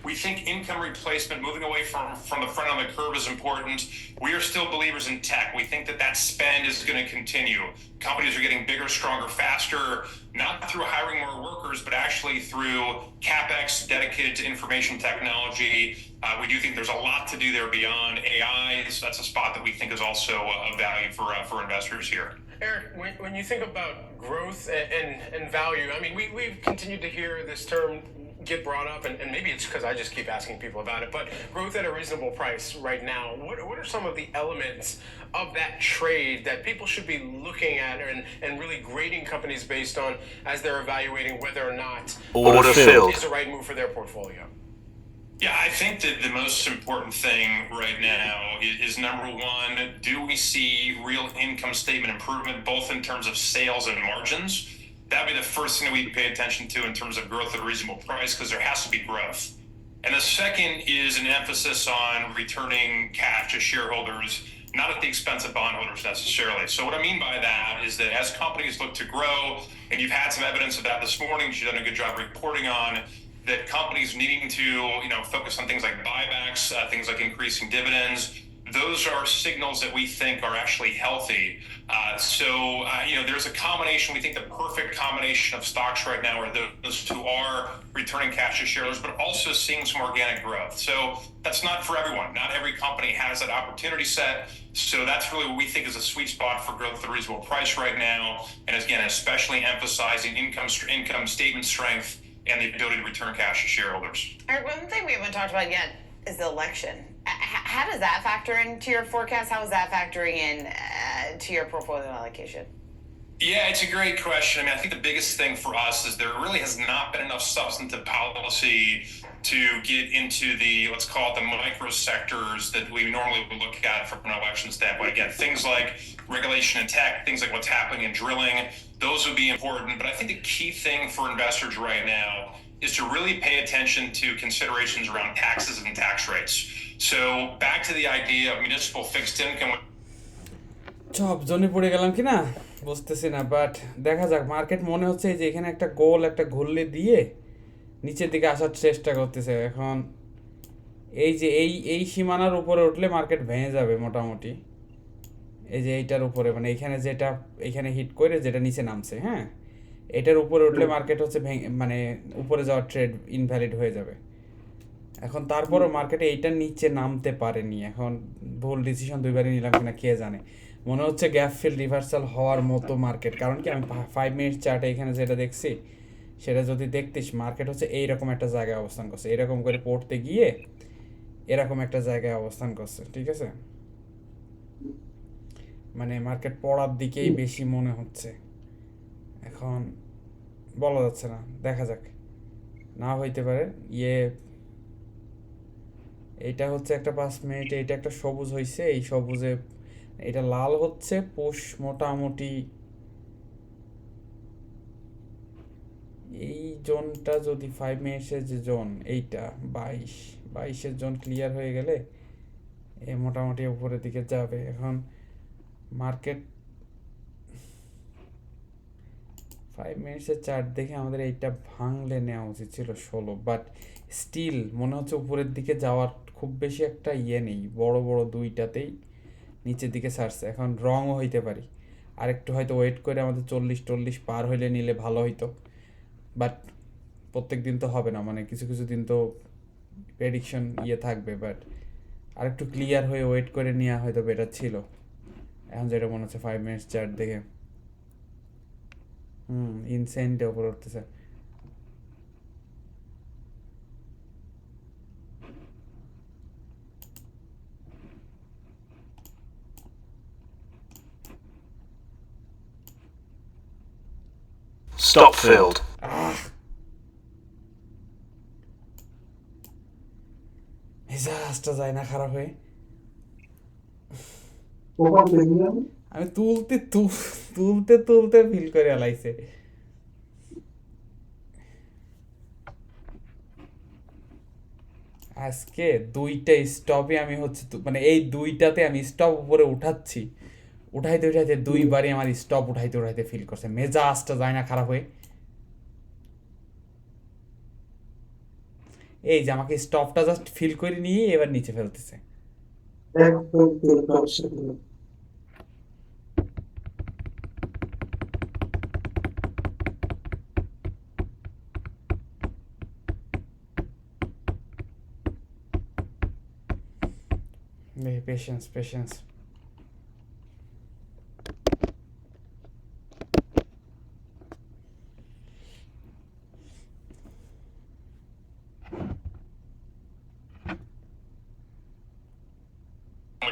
we think income replacement, moving away from the front of the curve is important. We are still believers in tech. We think that spend is going to continue. Companies are getting bigger, stronger, faster, not through hiring more workers, but actually through CapEx dedicated to information technology. We do think there's a lot to do there beyond AI. So that's a spot that we think is also of value for investors here. Eric, when you think about growth and value, I mean, we've continued to hear this term get brought up, and maybe it's because I just keep asking people about it, but growth at a reasonable price right now, what are some of the elements of that trade that people should be looking at and really grading companies based on as they're evaluating whether or not Order filled. is the right move for their portfolio? Yeah, I think that the most important thing right now is number one, do we see real income statement improvement, both in terms of sales and margins? That'd be the first thing that we pay attention to in terms of growth at a reasonable price, because there has to be growth. And the second is an emphasis on returning cash to shareholders, not at the expense of bondholders necessarily. So what I mean by that is that as companies look to grow, and you've had some evidence of that this morning, you've done a good job reporting on, that companies needing to, focus on things like buybacks, things like increasing dividends. Those are signals that we think are actually healthy. There's a combination. We think the perfect combination of stocks right now are those who are returning cash to shareholders, but also seeing some organic growth. So that's not for everyone. Not every company has that opportunity set. So that's really what we think is a sweet spot for growth at a reasonable price right now. And again, especially emphasizing income statement strength and the ability to return cash to shareholders. Eric, one thing we haven't talked about yet is the election. How does that factor into your forecast? How is that factoring in to your portfolio allocation? Yeah, it's a great question. I think the biggest thing for us is there really has not been enough substantive policy to get into the, let's call it the micro sectors that we normally would look at from an election standpoint. Again, things like regulation in tech, things like what's happening in drilling, those would be important. But I think the key thing for investors right now is to really pay attention to considerations around taxes and tax rates. So back to the idea of municipal fixed income. সব জনে পড়ে গেলাম কি না বুঝতেছি না, but দেখা যাক। মার্কেট মনে হচ্ছে যে এখানে একটা গোল একটা ঘুরলে দিয়ে নিচের দিকে আসার চেষ্টা করতেছে। এখন এই যে এই সীমানার উপরে উঠলে মার্কেট ভেঙে যাবে মোটামুটি। এই যে এইটার উপরে মানে এখানে হিট করে যেটা নিচে নামছে, হ্যাঁ, এটার উপরে উঠলে মার্কেট হচ্ছে মানে উপরে যাওয়ার ট্রেড ইনভ্যালিড হয়ে যাবে। এখন তারপরও মার্কেটে এইটার নিচে নামতে পারেনি। এখন ভুল ডিসিশন দুইবারই নিলাম কিনা কে জানে। মনে হচ্ছে গ্যাপ ফিল রিভার্সাল হওয়ার মতো মার্কেট, কারণ কি আমি 5 মিনিট চার্টে এখানে যেটা দেখছি সেটা যদি দেখতিস মার্কেট হচ্ছে এইরকম একটা জায়গায় অবস্থান করছে, এরকম করে পড়তে গিয়ে এরকম একটা জায়গায় অবস্থান করছে, ঠিক আছে। মানে মার্কেট পড়ার দিকেই বেশি মনে হচ্ছে। এখন বলা যাচ্ছে না, দেখা যাক, না হইতে পারে। এইটা হচ্ছে একটা 5 মিনিট, এইটা একটা সবুজ হয়েছে, এই সবুজে এটা লাল হচ্ছে, পুশ মোটামুটি এই জোনটা যদি 5 মিনিটসের যে জোন এইটা 22-এর জোন ক্লিয়ার হয়ে গেলে এ মোটামুটি উপরের দিকে যাবে। এখন মার্কেট 5 মিনিটসের চার্ট দেখে আমাদের এইটা ভাঙলে নেওয়া উচিত ছিল 16, বাট স্টিল মনে হচ্ছে উপরের দিকে যাওয়ার খুব বেশি একটা নেই। বড় বড় দুইটাতেই নিচের দিকে ছাড়ছে। এখন রংও হইতে পারি, আরেকটু হয়তো ওয়েট করে আমাদের 40-40 পার হইলে নিলে ভালো হইতো, বাট প্রত্যেক দিন তো হবে না, মানে কিছু কিছু দিন তো প্রেডিকশন থাকবে, বাট আরেকটু ক্লিয়ার হয়ে ওয়েট করে নেওয়া হয়তো বেটার ছিল। এখন যেটা মনে হচ্ছে 5 মিনিটস চার্ট দেখে ইনসেন্টে ওপর উঠতেছে। Stop filled. মেজাজটা যায় না খারাপ হয়ে। আমি তুলতে ফিল করে আলাইছে। আজকে দুইটা স্টপে আমি হচ্ছে মানে এই দুইটাতে আমি স্টপ উপরে উঠাচ্ছি, উঠাইতে দুইবারই আমার স্টপ উঠাইতে ফিল করছে। মেজাজটা যায় না খারাপ হয়ে। এই যে আমাকে স্টপটা জাস্ট ফিল করে নিয়ে এবার নিচে ফেলতেছে। Patience.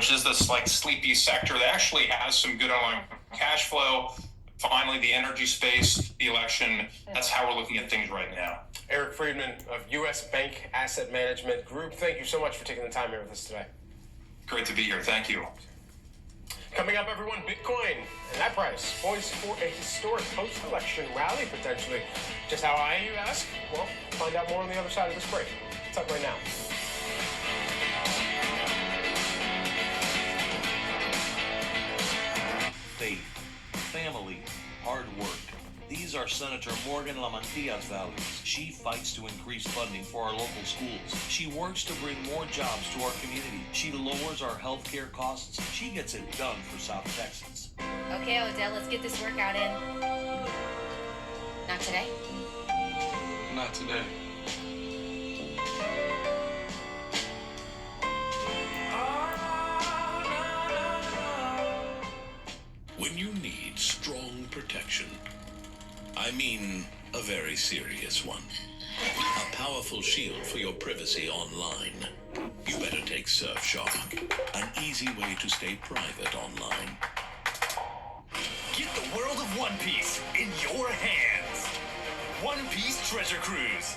which is this like sleepy sector that actually has some good underlying cash flow. Finally, the energy space, the election, that's how we're looking at things right now. Eric Friedman of U.S. Bank Asset Management Group, thank you so much for taking the time here with us today. Great to be here. Thank you. Coming up, everyone, Bitcoin and that price poised for a historic post-election rally, potentially. Just how high, you ask? Well, find out more on the other side of this break. It's up right now. Faith, family, hard work. These are Senator Morgan Lamantia's values. She fights to increase funding for our local schools. She works to bring more jobs to our community. She lowers our healthcare costs. She gets it done for South Texans. Okay, Odell, let's get this workout in. Not today? Not today. When you need strong protection, I mean a very serious one. A powerful shield for your privacy online. You better take Surfshark, an easy way to stay private online. Get the world of One Piece in your hands. One Piece Treasure Cruise.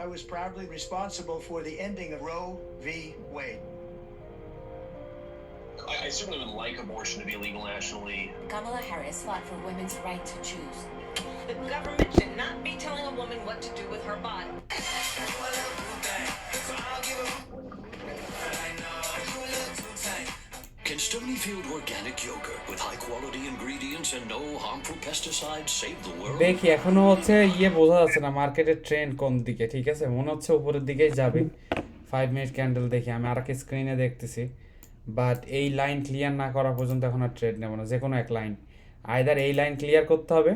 I was proudly responsible for the ending of Roe v. Wade. I certainly would like abortion to be legal nationally. Kamala Harris fought for women's right to choose. The government should not be telling a woman what to do with her body. Can Stonyfield organic yogurt with high quality ingredients and no harmful pesticides save the world? দেখি এখনো হচ্ছে বোঝা যাচ্ছে না মার্কেটের trend কোন দিকে, ঠিক আছে? মনে হচ্ছে উপরের দিকেই যাবে। 5 মিনিট ক্যান্ডেল দেখি, আমি আরেক স্ক্রিনে দেখতেছি, বাট এই লাইন ক্লিয়ার না করা পর্যন্ত এখন আর ট্রেড নেব না। যে কোনো এক লাইন, আইদার এই লাইন ক্লিয়ার করতে হবে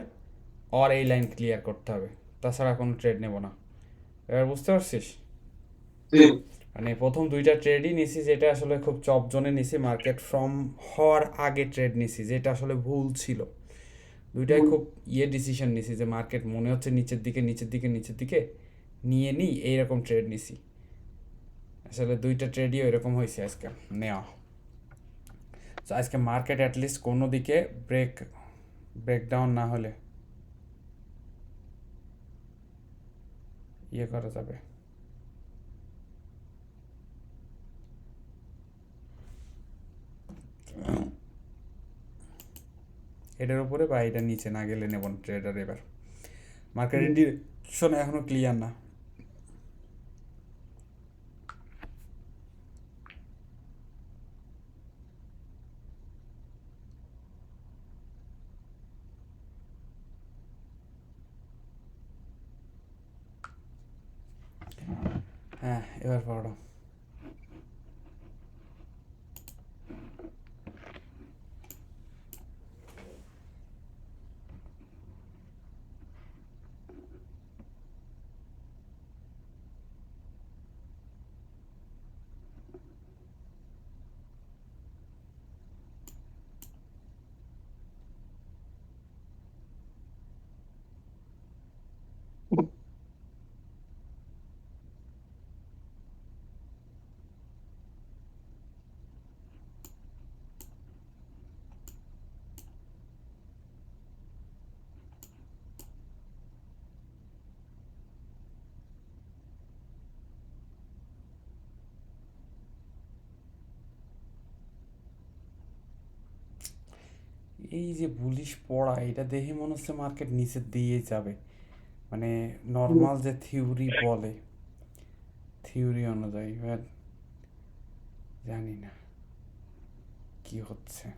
আর এই লাইন ক্লিয়ার করতে হবে, তাছাড়া কোনো ট্রেড নেব না। এবার বুঝতে পারছিস? মানে প্রথম দুইটা ট্রেডই নিছি, যেটা আসলে খুব চপ জোনে নিছি, মার্কেট ফ্রম হওয়ার আগে ট্রেড নিছি, যেটা আসলে ভুল ছিল। দুইটাই খুব ডিসিশন নিছি যে মার্কেট মনে হচ্ছে নিচের দিকে নিয়ে নিই, এইরকম ট্রেড নিছি। আসলে দুইটা ট্রেডই ওইরকম হয়েছে আজকে নেওয়া। তো আজকে মার্কেট অ্যাটলিস্ট কোনো দিকে ব্রেকডাউন না হলে করা যাবে। এটার উপরে বা এটা নিচে না গেলে নেব না ট্রেডার। এবার মার্কেটের ডিরেকশন এখনো ক্লিয়ার না। হ্যাঁ, এবার পড়ো। এই যে বুলিশ পড়া, এটা দেখে মনে হচ্ছে মার্কেট নিচে দিয়ে যাবে। মানে নর্মাল যে থিওরি বলে, থিওরি অনুযায়ী, জানি না কি হচ্ছে।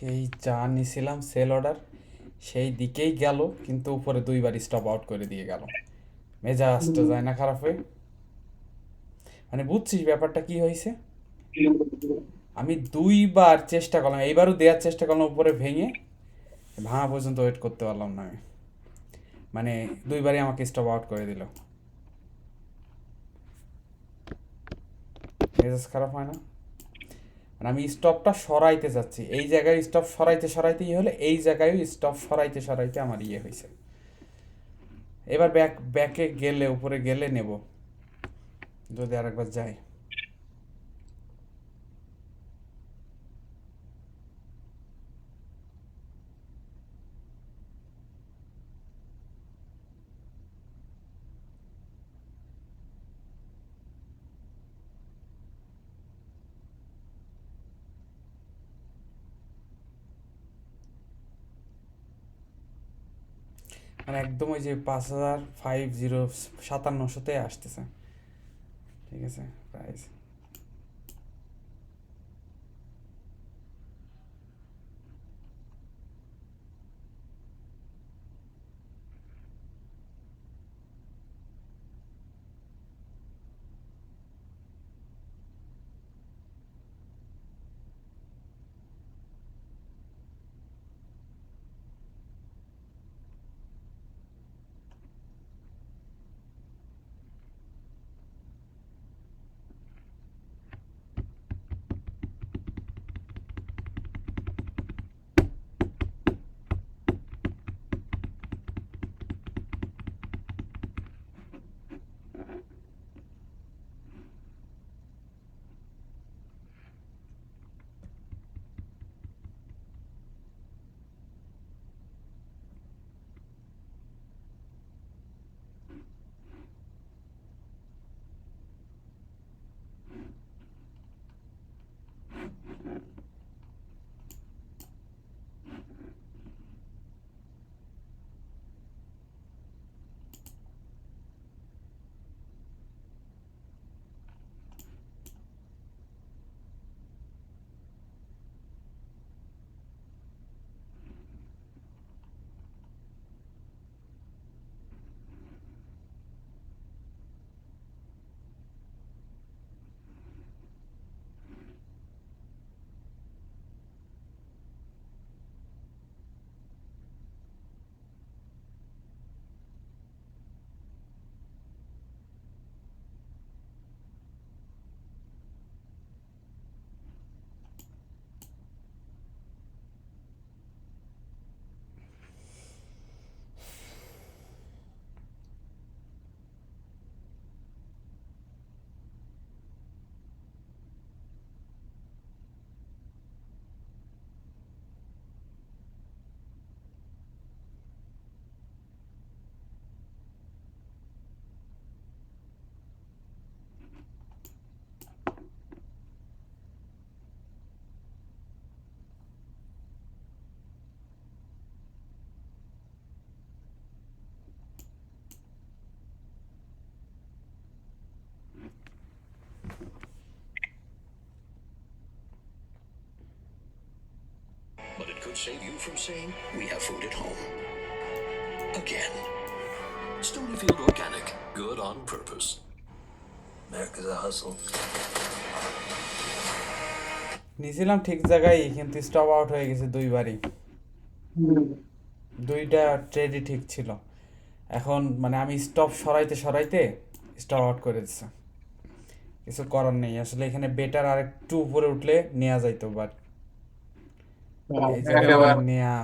সেই যা নিয়েছিলাম সেল অর্ডার, সেই দিকেই গেল, কিন্তু উপরে দুইবার স্টপ আউট করে দিয়ে গেল। মেজাজটা যায় না খারাপ হয়ে? মানে বুঝছিস ব্যাপারটা কি হয়েছে? আমি 2বার চেষ্টা করলাম, এইবারও দেওয়ার চেষ্টা করলাম উপরে ভেঙে, ভাঙা পর্যন্ত ওয়েট করতে পারলাম না আমি। মানে 2বারই আমাকে স্টপ আউট করে দিল। মেজাজ খারাপ হয় না? মানে আমি স্টপটা সরাইতে যাচ্ছি, এই জায়গায় স্টপ সরাইতে ইয়ে হলে এই জায়গায় স্টপ সরাইতে আমার ইয়ে হয়েছে। এবার ব্যাকে গেলে, উপরে গেলে নেব, যদি আরেকবার যাই। মানে একদম ওই যে 5,557তে আসতেছে, ঠিক আছে price. But it could save you from saying, we have food at home. Again. Stonyfield Organic. Good on purpose. America's a hustle. নিয়েছিলাম ঠিক জায়গায়, কিন্তু স্টপ আউট হয়ে গেছে 2বারই। 2টা ট্রেডই ঠিক ছিল। এখন মানে আমি স্টপ সরাইতে স্টপ আউট করে দিচ্ছে, কিছু করার নেই আসলে। এখানে বেটার আর একটু উপরে উঠলে নেওয়া যাইতো, বাট এই জায়গায় নেওয়া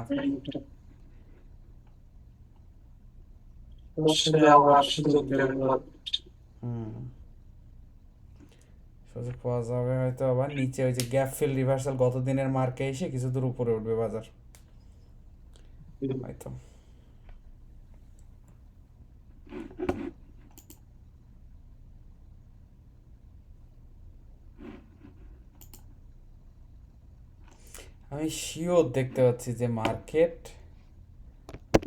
সুযোগ পাওয়া যাবে হয়তো। আবার নিচে ওই যে গ্যাপ ফিল রিভার্সাল গত দিনের মার্কে এসে কিছু দূর উপরে উঠবে বাজার হয়তো। আমি শিওর দেখতে পাচ্ছি যে মার্কেট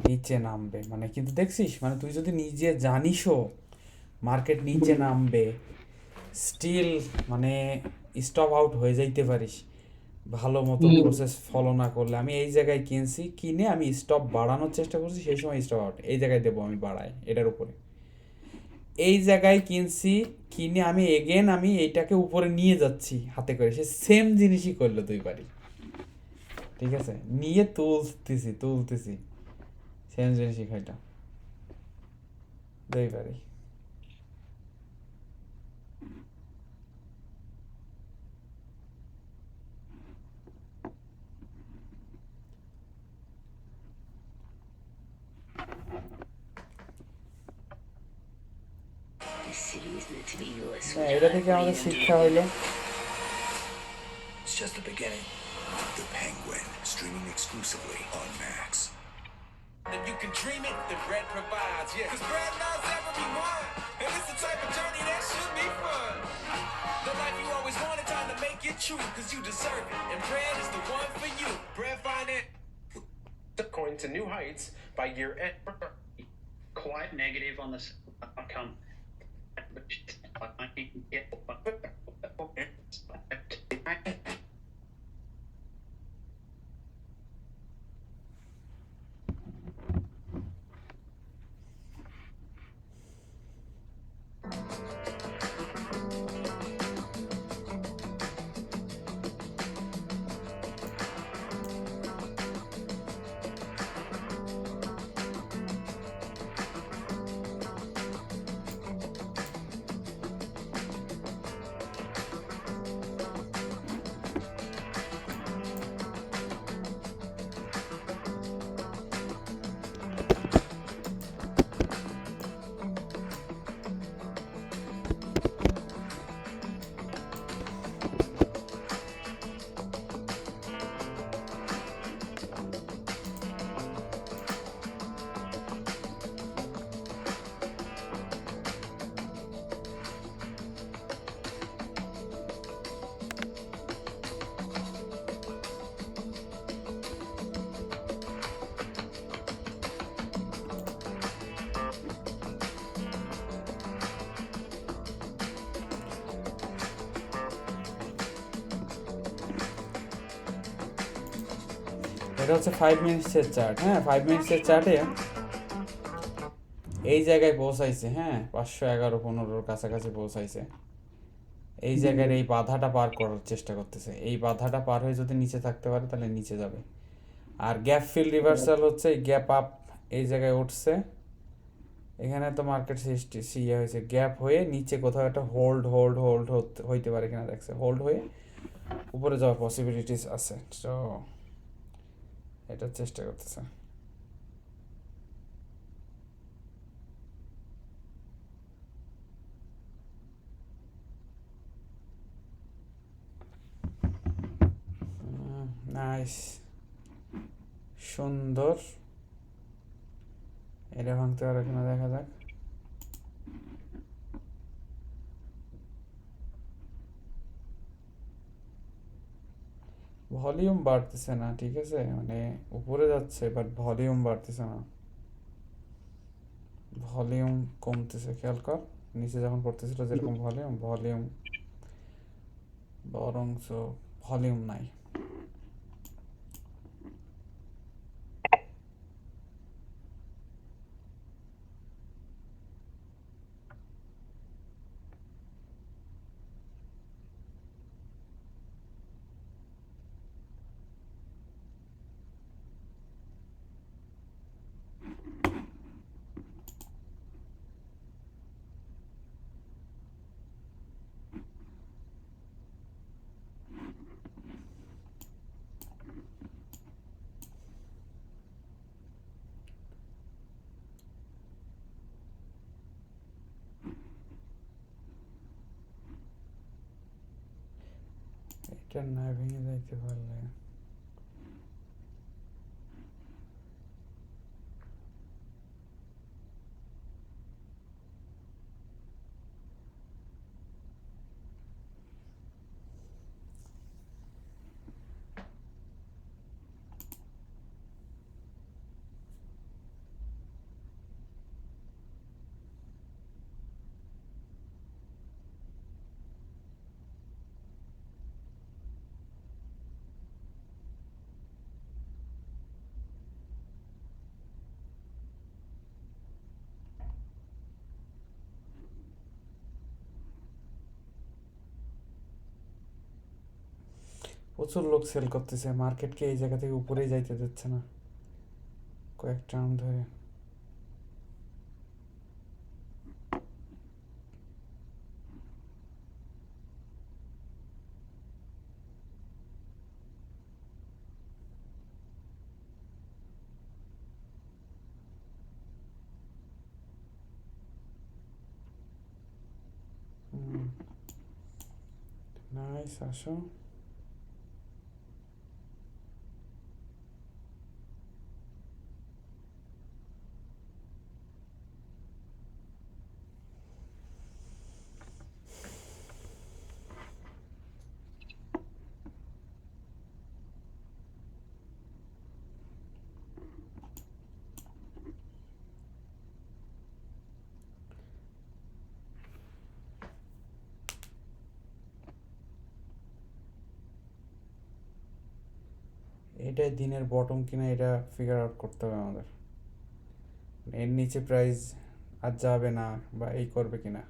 নিচে নামবে, মানে কিন্তু দেখছিস, মানে তুই যদি নিজে জানিসও মার্কেট নিচে নামবে, স্টিল মানে স্টপ আউট হয়ে যাইতে পারিস ভালো মতো প্রসেস ফলো না করলে। আমি এই জায়গায় কিনছি, কিনে আমি স্টপ বাড়ানোর চেষ্টা করছি, সেই সময় স্টপ আউট। এই জায়গায় দেবো আমি বাড়াই এটার উপরে। এই জায়গায় কিনছি, কিনে আমি এগেন আমি এইটাকে উপরে নিয়ে যাচ্ছি হাতে করে, সে সেম জিনিসই করলো দুইবারই, ঠিক আছে, নিয়ে তুলতেছি সেম জিনিসই খাইটা দুইবারই। হ্যাঁ, এটা থেকে আমাদের শিক্ষা হইলো It's just the beginning. The Penguin, streaming exclusively on Max. If you can dream it, then bread provides, yeah. Cause bread loves everyone. And it's the type of journey that should be fun. The life you always wanted, time to make it true. Cause you deserve it. And bread is the one for you. Bread finance. Bitcoin to new heights by year end. Quite negative on this outcome. এটা হচ্ছে 5 মিনিটসের chart. হ্যাঁ, 5 মিনিটসের চার্টে এই জায়গায় পৌঁছাইছে, হ্যাঁ 511-15 কাছাকাছি পৌঁছাইছে। এই জায়গার এই বাধাটা পার করার চেষ্টা করতেছে, এই বাধাটা পার হয়ে যদি নিচে থাকতে পারে তাহলে নিচে যাবে। আর গ্যাপ ফিল রিভার্সাল হচ্ছে গ্যাপ আপ এই জায়গায় উঠছে, এখানে তো মার্কেট ইয়ে হয়েছে, গ্যাপ হয়ে নিচে কোথাও একটা হোল্ড হইতে পারে কিনা দেখছে, হোল্ড হয়ে উপরে যাওয়ার পসিবিলিটিস আছে, তো এটা চেষ্টা করতেছে। নাইস, সুন্দর, এটা ভাঙতে পারে কিনা দেখা যাক। ভলিউম বাড়তেছে না, ঠিক আছে, মানে উপরে যাচ্ছে বাট ভলিউম বাড়তেছে না, ভলিউম কমতেছে। খেয়াল কর নিচে যখন পড়তেছিল যেরকম ভলিউম বরঞ্চ ভলিউম নাই। এটা না ভেঙে যাইতে পারলে প্রচুর লোক সেল করতেছে, মার্কেটকে এই জায়গা থেকে উপরেই যাইতে দিচ্ছে না কয়েক টার্ম ধরে। নাইস, আসো। এটাই দিনের বটম কিনা এটা ফিগার আউট করতে হবে আমাদের। এর নিচে প্রাইস আর যাবে না বা এই করবে কিনা।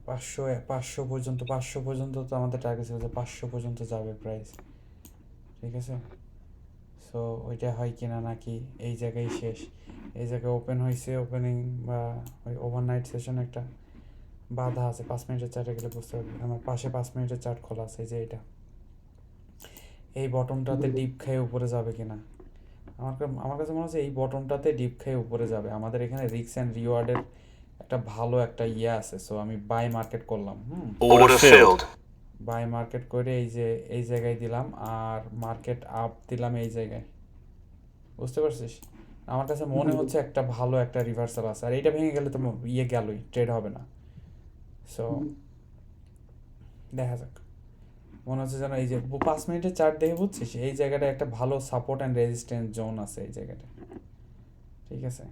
পাঁচশো পর্যন্ত তো আমাদের টার্গেট ছিল যে 500 পর্যন্ত যাবে প্রাইস, ঠিক আছে। সো ওইটা হয় কিনা, নাকি এই জায়গায় শেষ। এই জায়গায় ওপেন হয়েছে, ওপেনিং বা ওই ওভারনাইট সেশন একটা বাধা আছে। 5 মিনিটের চার্টে গেলে বুঝতে পারবি। আমার পাশে 5 মিনিটের চার্ট খোলা আছে, এই যে এটা। এই বটমটাতে ডিপ খেয়ে উপরে যাবে কিনা। আমার কাছে মনে হচ্ছে এই বটমটাতে ডিপ খেয়ে উপরে যাবে। আমাদের এখানে রিস্ক অ্যান্ড রিওয়ার্ডের একটা ভালো একটা ইয়ে আছে। সো আমি বাই মার্কেট করলাম। বাই মার্কেট করে এই যে এই জায়গায় দিলাম, আর মার্কেট আপ দিলাম এই জায়গায়। বুঝতে পারছিস? আমার কাছে মনে হচ্ছে একটা ভালো একটা রিভার্সাল আছে। আর এইটা ভেঙে গেলে তো ইয়ে গেলই, ট্রেড হবে না। সো দেখা যাক। মনে হচ্ছে যেন এই যে 5 মিনিটের চার্ট দেখে বুঝছিস, এই জায়গাটা একটা ভালো সাপোর্ট অ্যান্ড রেজিস্ট্যান্স জোন আছে এই জায়গাটা, ঠিক আছে।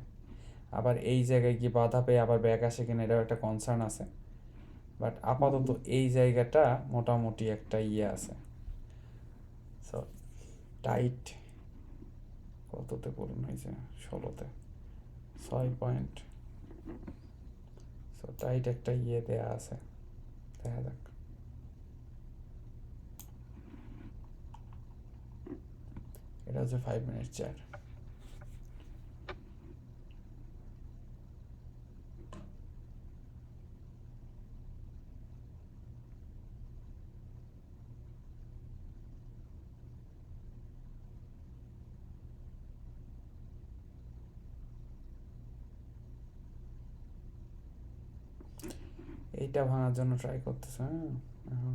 আবার এই জায়গায় কি বাধা পেয়ে আবার ব্যাক আসে কিনা এটাও একটা কনসার্ন আছে। বাট আপাতত এই জায়গাটা মোটামুটি একটা ইয়ে আছে। সো টাইট কততে পূরণ হয়েছে? 16তে 6 পয়েন্ট। সো টাইট একটা ইয়ে দেয়া আছে, দেখা যাক। এটা হচ্ছে 5 মিনিট চার্ট। এইটা ভাঙার জন্য ট্রাই করতেছে। হ্যাঁ, এখন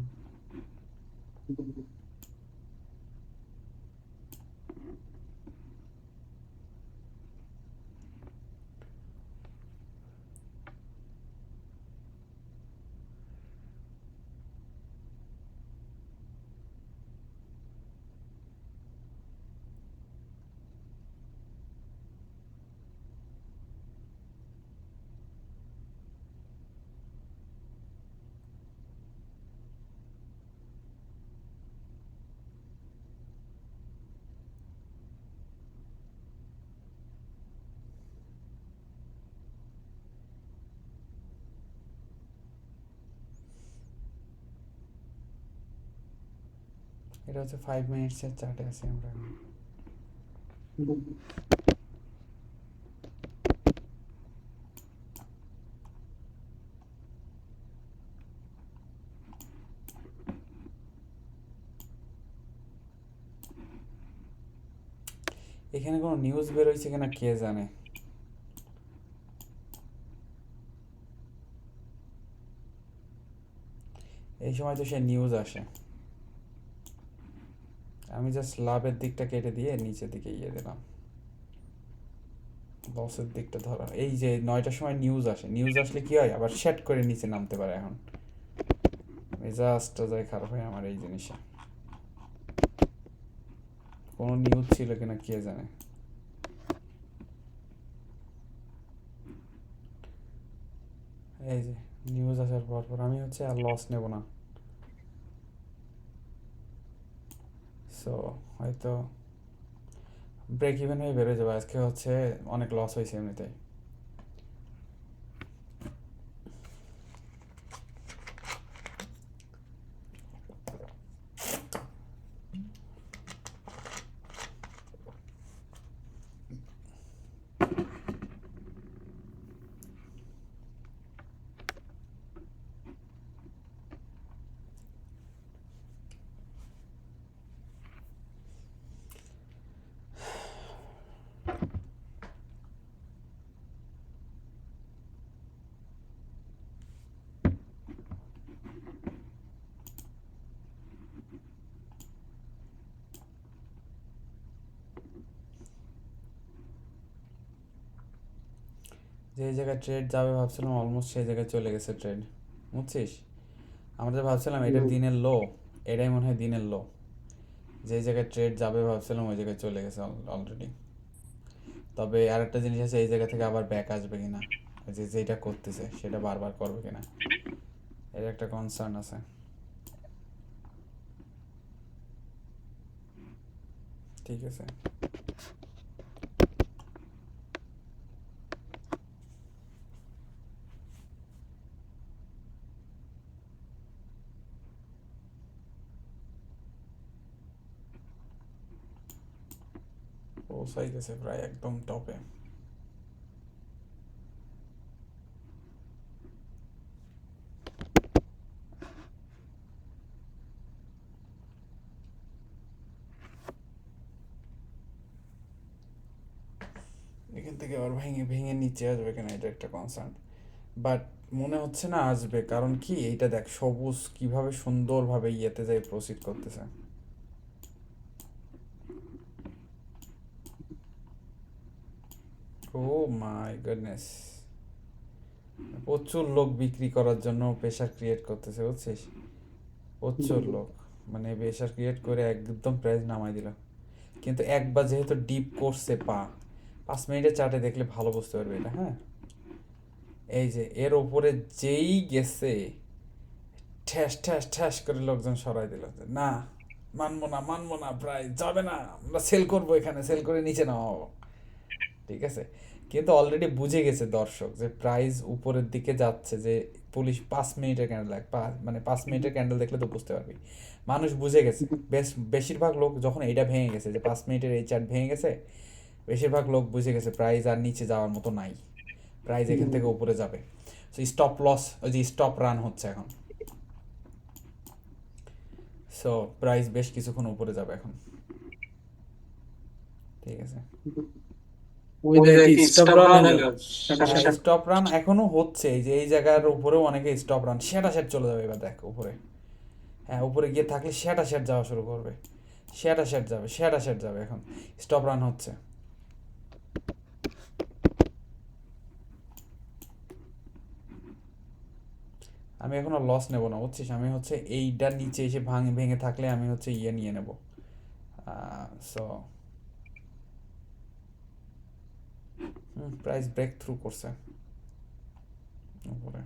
এটা হচ্ছে 5 মিনিটসের চার্টে আছি আমরা এখন। এখানে কোনো নিউজ বের হয়েছে কিনা কে জানে। এই সময় তো সে নিউজ আসে। আমি জাস্ট লাভের দিকটা কেটে দিয়ে নিচের দিকে ইয়ে দিলাম, লসের দিকটা ধরা। এই যে 9টার সময় নিউজ আসে, নিউজ আসলে কি হয়, আবার সেট করে নিচে নামতে পারে। এখন মেজাজটা যায় খারাপ হয় আমার এই জিনিসে। কোনো নিউজ ছিল কিনা কে জানে। এই যে নিউজ আসার পর আমি হচ্ছে আর লস নেব না। সো হয়তো ব্রেক ইভেন হয়ে বেরোয় যাবে। আজকে হচ্ছে অনেক লস হয়েছে এমনিতেই। যে জায়গায় ট্রেড যাবে ভাবছিলাম অলমোস্ট সেই জায়গায় চলে গেছে ট্রেড, বুঝছিস? আমরা যে ভাবছিলাম এটা দিনের লো, এটাই মনে হয় দিনের লো। যে জায়গায় ট্রেড যাবে ভাবছিলাম ওই জায়গায় চলে গেছে অলরেডি। তবে আর একটা জিনিস আছে, এই জায়গা থেকে আবার ব্যাক আসবে কিনা, যে যেটা করতেছে সেটা বারবার করবে কিনা, এর একটা কনসার্ন আছে। ঠিক আছে, পৌঁছাই গেছে প্রায় একদম টপে। এখান থেকে আবার ভেঙে ভেঙে নিচে আসবে কিনা এটা একটা কনসার্ন, বাট মনে হচ্ছে না আসবে। কারণ কি, এইটা দেখ সবুজ কিভাবে সুন্দরভাবে ইয়েতে যায় প্রসিড করতেছে। ও মাই গডনেস, প্রচুর লোক বিক্রি করার জন্য প্রেশার ক্রিয়েট করতেছে, বুঝছিস? প্রচুর লোক, মানে প্রেশার ক্রিয়েট করে একদম প্রাইস নামাই দিল। কিন্তু একবার যেহেতু ডিপ করছে 5 মিনিটের চার্টে দেখলে ভালো বুঝতে পারবে এটা। হ্যাঁ, এই যে এর উপরে যেই গেছে ঠ্যাস ঠ্যাস ঠ্যাস করে লোকজন সরাই দিল, না মানবো না, প্রায় যাবে না, আমরা সেল করবো, এখানে সেল করে নিচে নামাবো। ঠিক আছে, কিন্তু অলরেডি বুঝে গেছে দর্শক যে প্রাইস উপরের দিকে যাচ্ছে, যে পুলিশ 5 মিনিটের ক্যান্ডেল মানে 5 মিনিটের ক্যান্ডেল দেখলে তো বুঝতে পারবি। মানুষ বুঝে গেছে, বেশিরভাগ লোক যখন এটা ভেঙে গেছে, যে 5 মিনিটের এই চার্ট ভেঙে গেছে, বেশিরভাগ লোক বুঝে গেছে প্রাইস আর নিচে যাওয়ার মতো নাই, প্রাইস এখান থেকে উপরে যাবে। সো স্টপ লস, ওই যে স্টপ রান হচ্ছে এখন। সো প্রাইস বেশ কিছুক্ষণ উপরে যাবে এখন। ঠিক আছে, স্টপ রান এখনো হচ্ছে, এই যে এই জায়গার উপরেও অনেকে স্টপ রান সেট চলে যাবে এবার দেখ উপরে। হ্যাঁ, উপরে গিয়ে থাকলে সেট যাওয়া শুরু করবে, সেট যাবে এখন। স্টপ রান হচ্ছে। আমি এখনো লস নেব না, বুঝছিস? আমি হচ্ছে এইটার নিচে এসে ভেঙে থাকলে আমি হচ্ছে ইয়ে নিয়ে নেব। সো প্রাইস ব্রেক থ্রু করছে উপরে।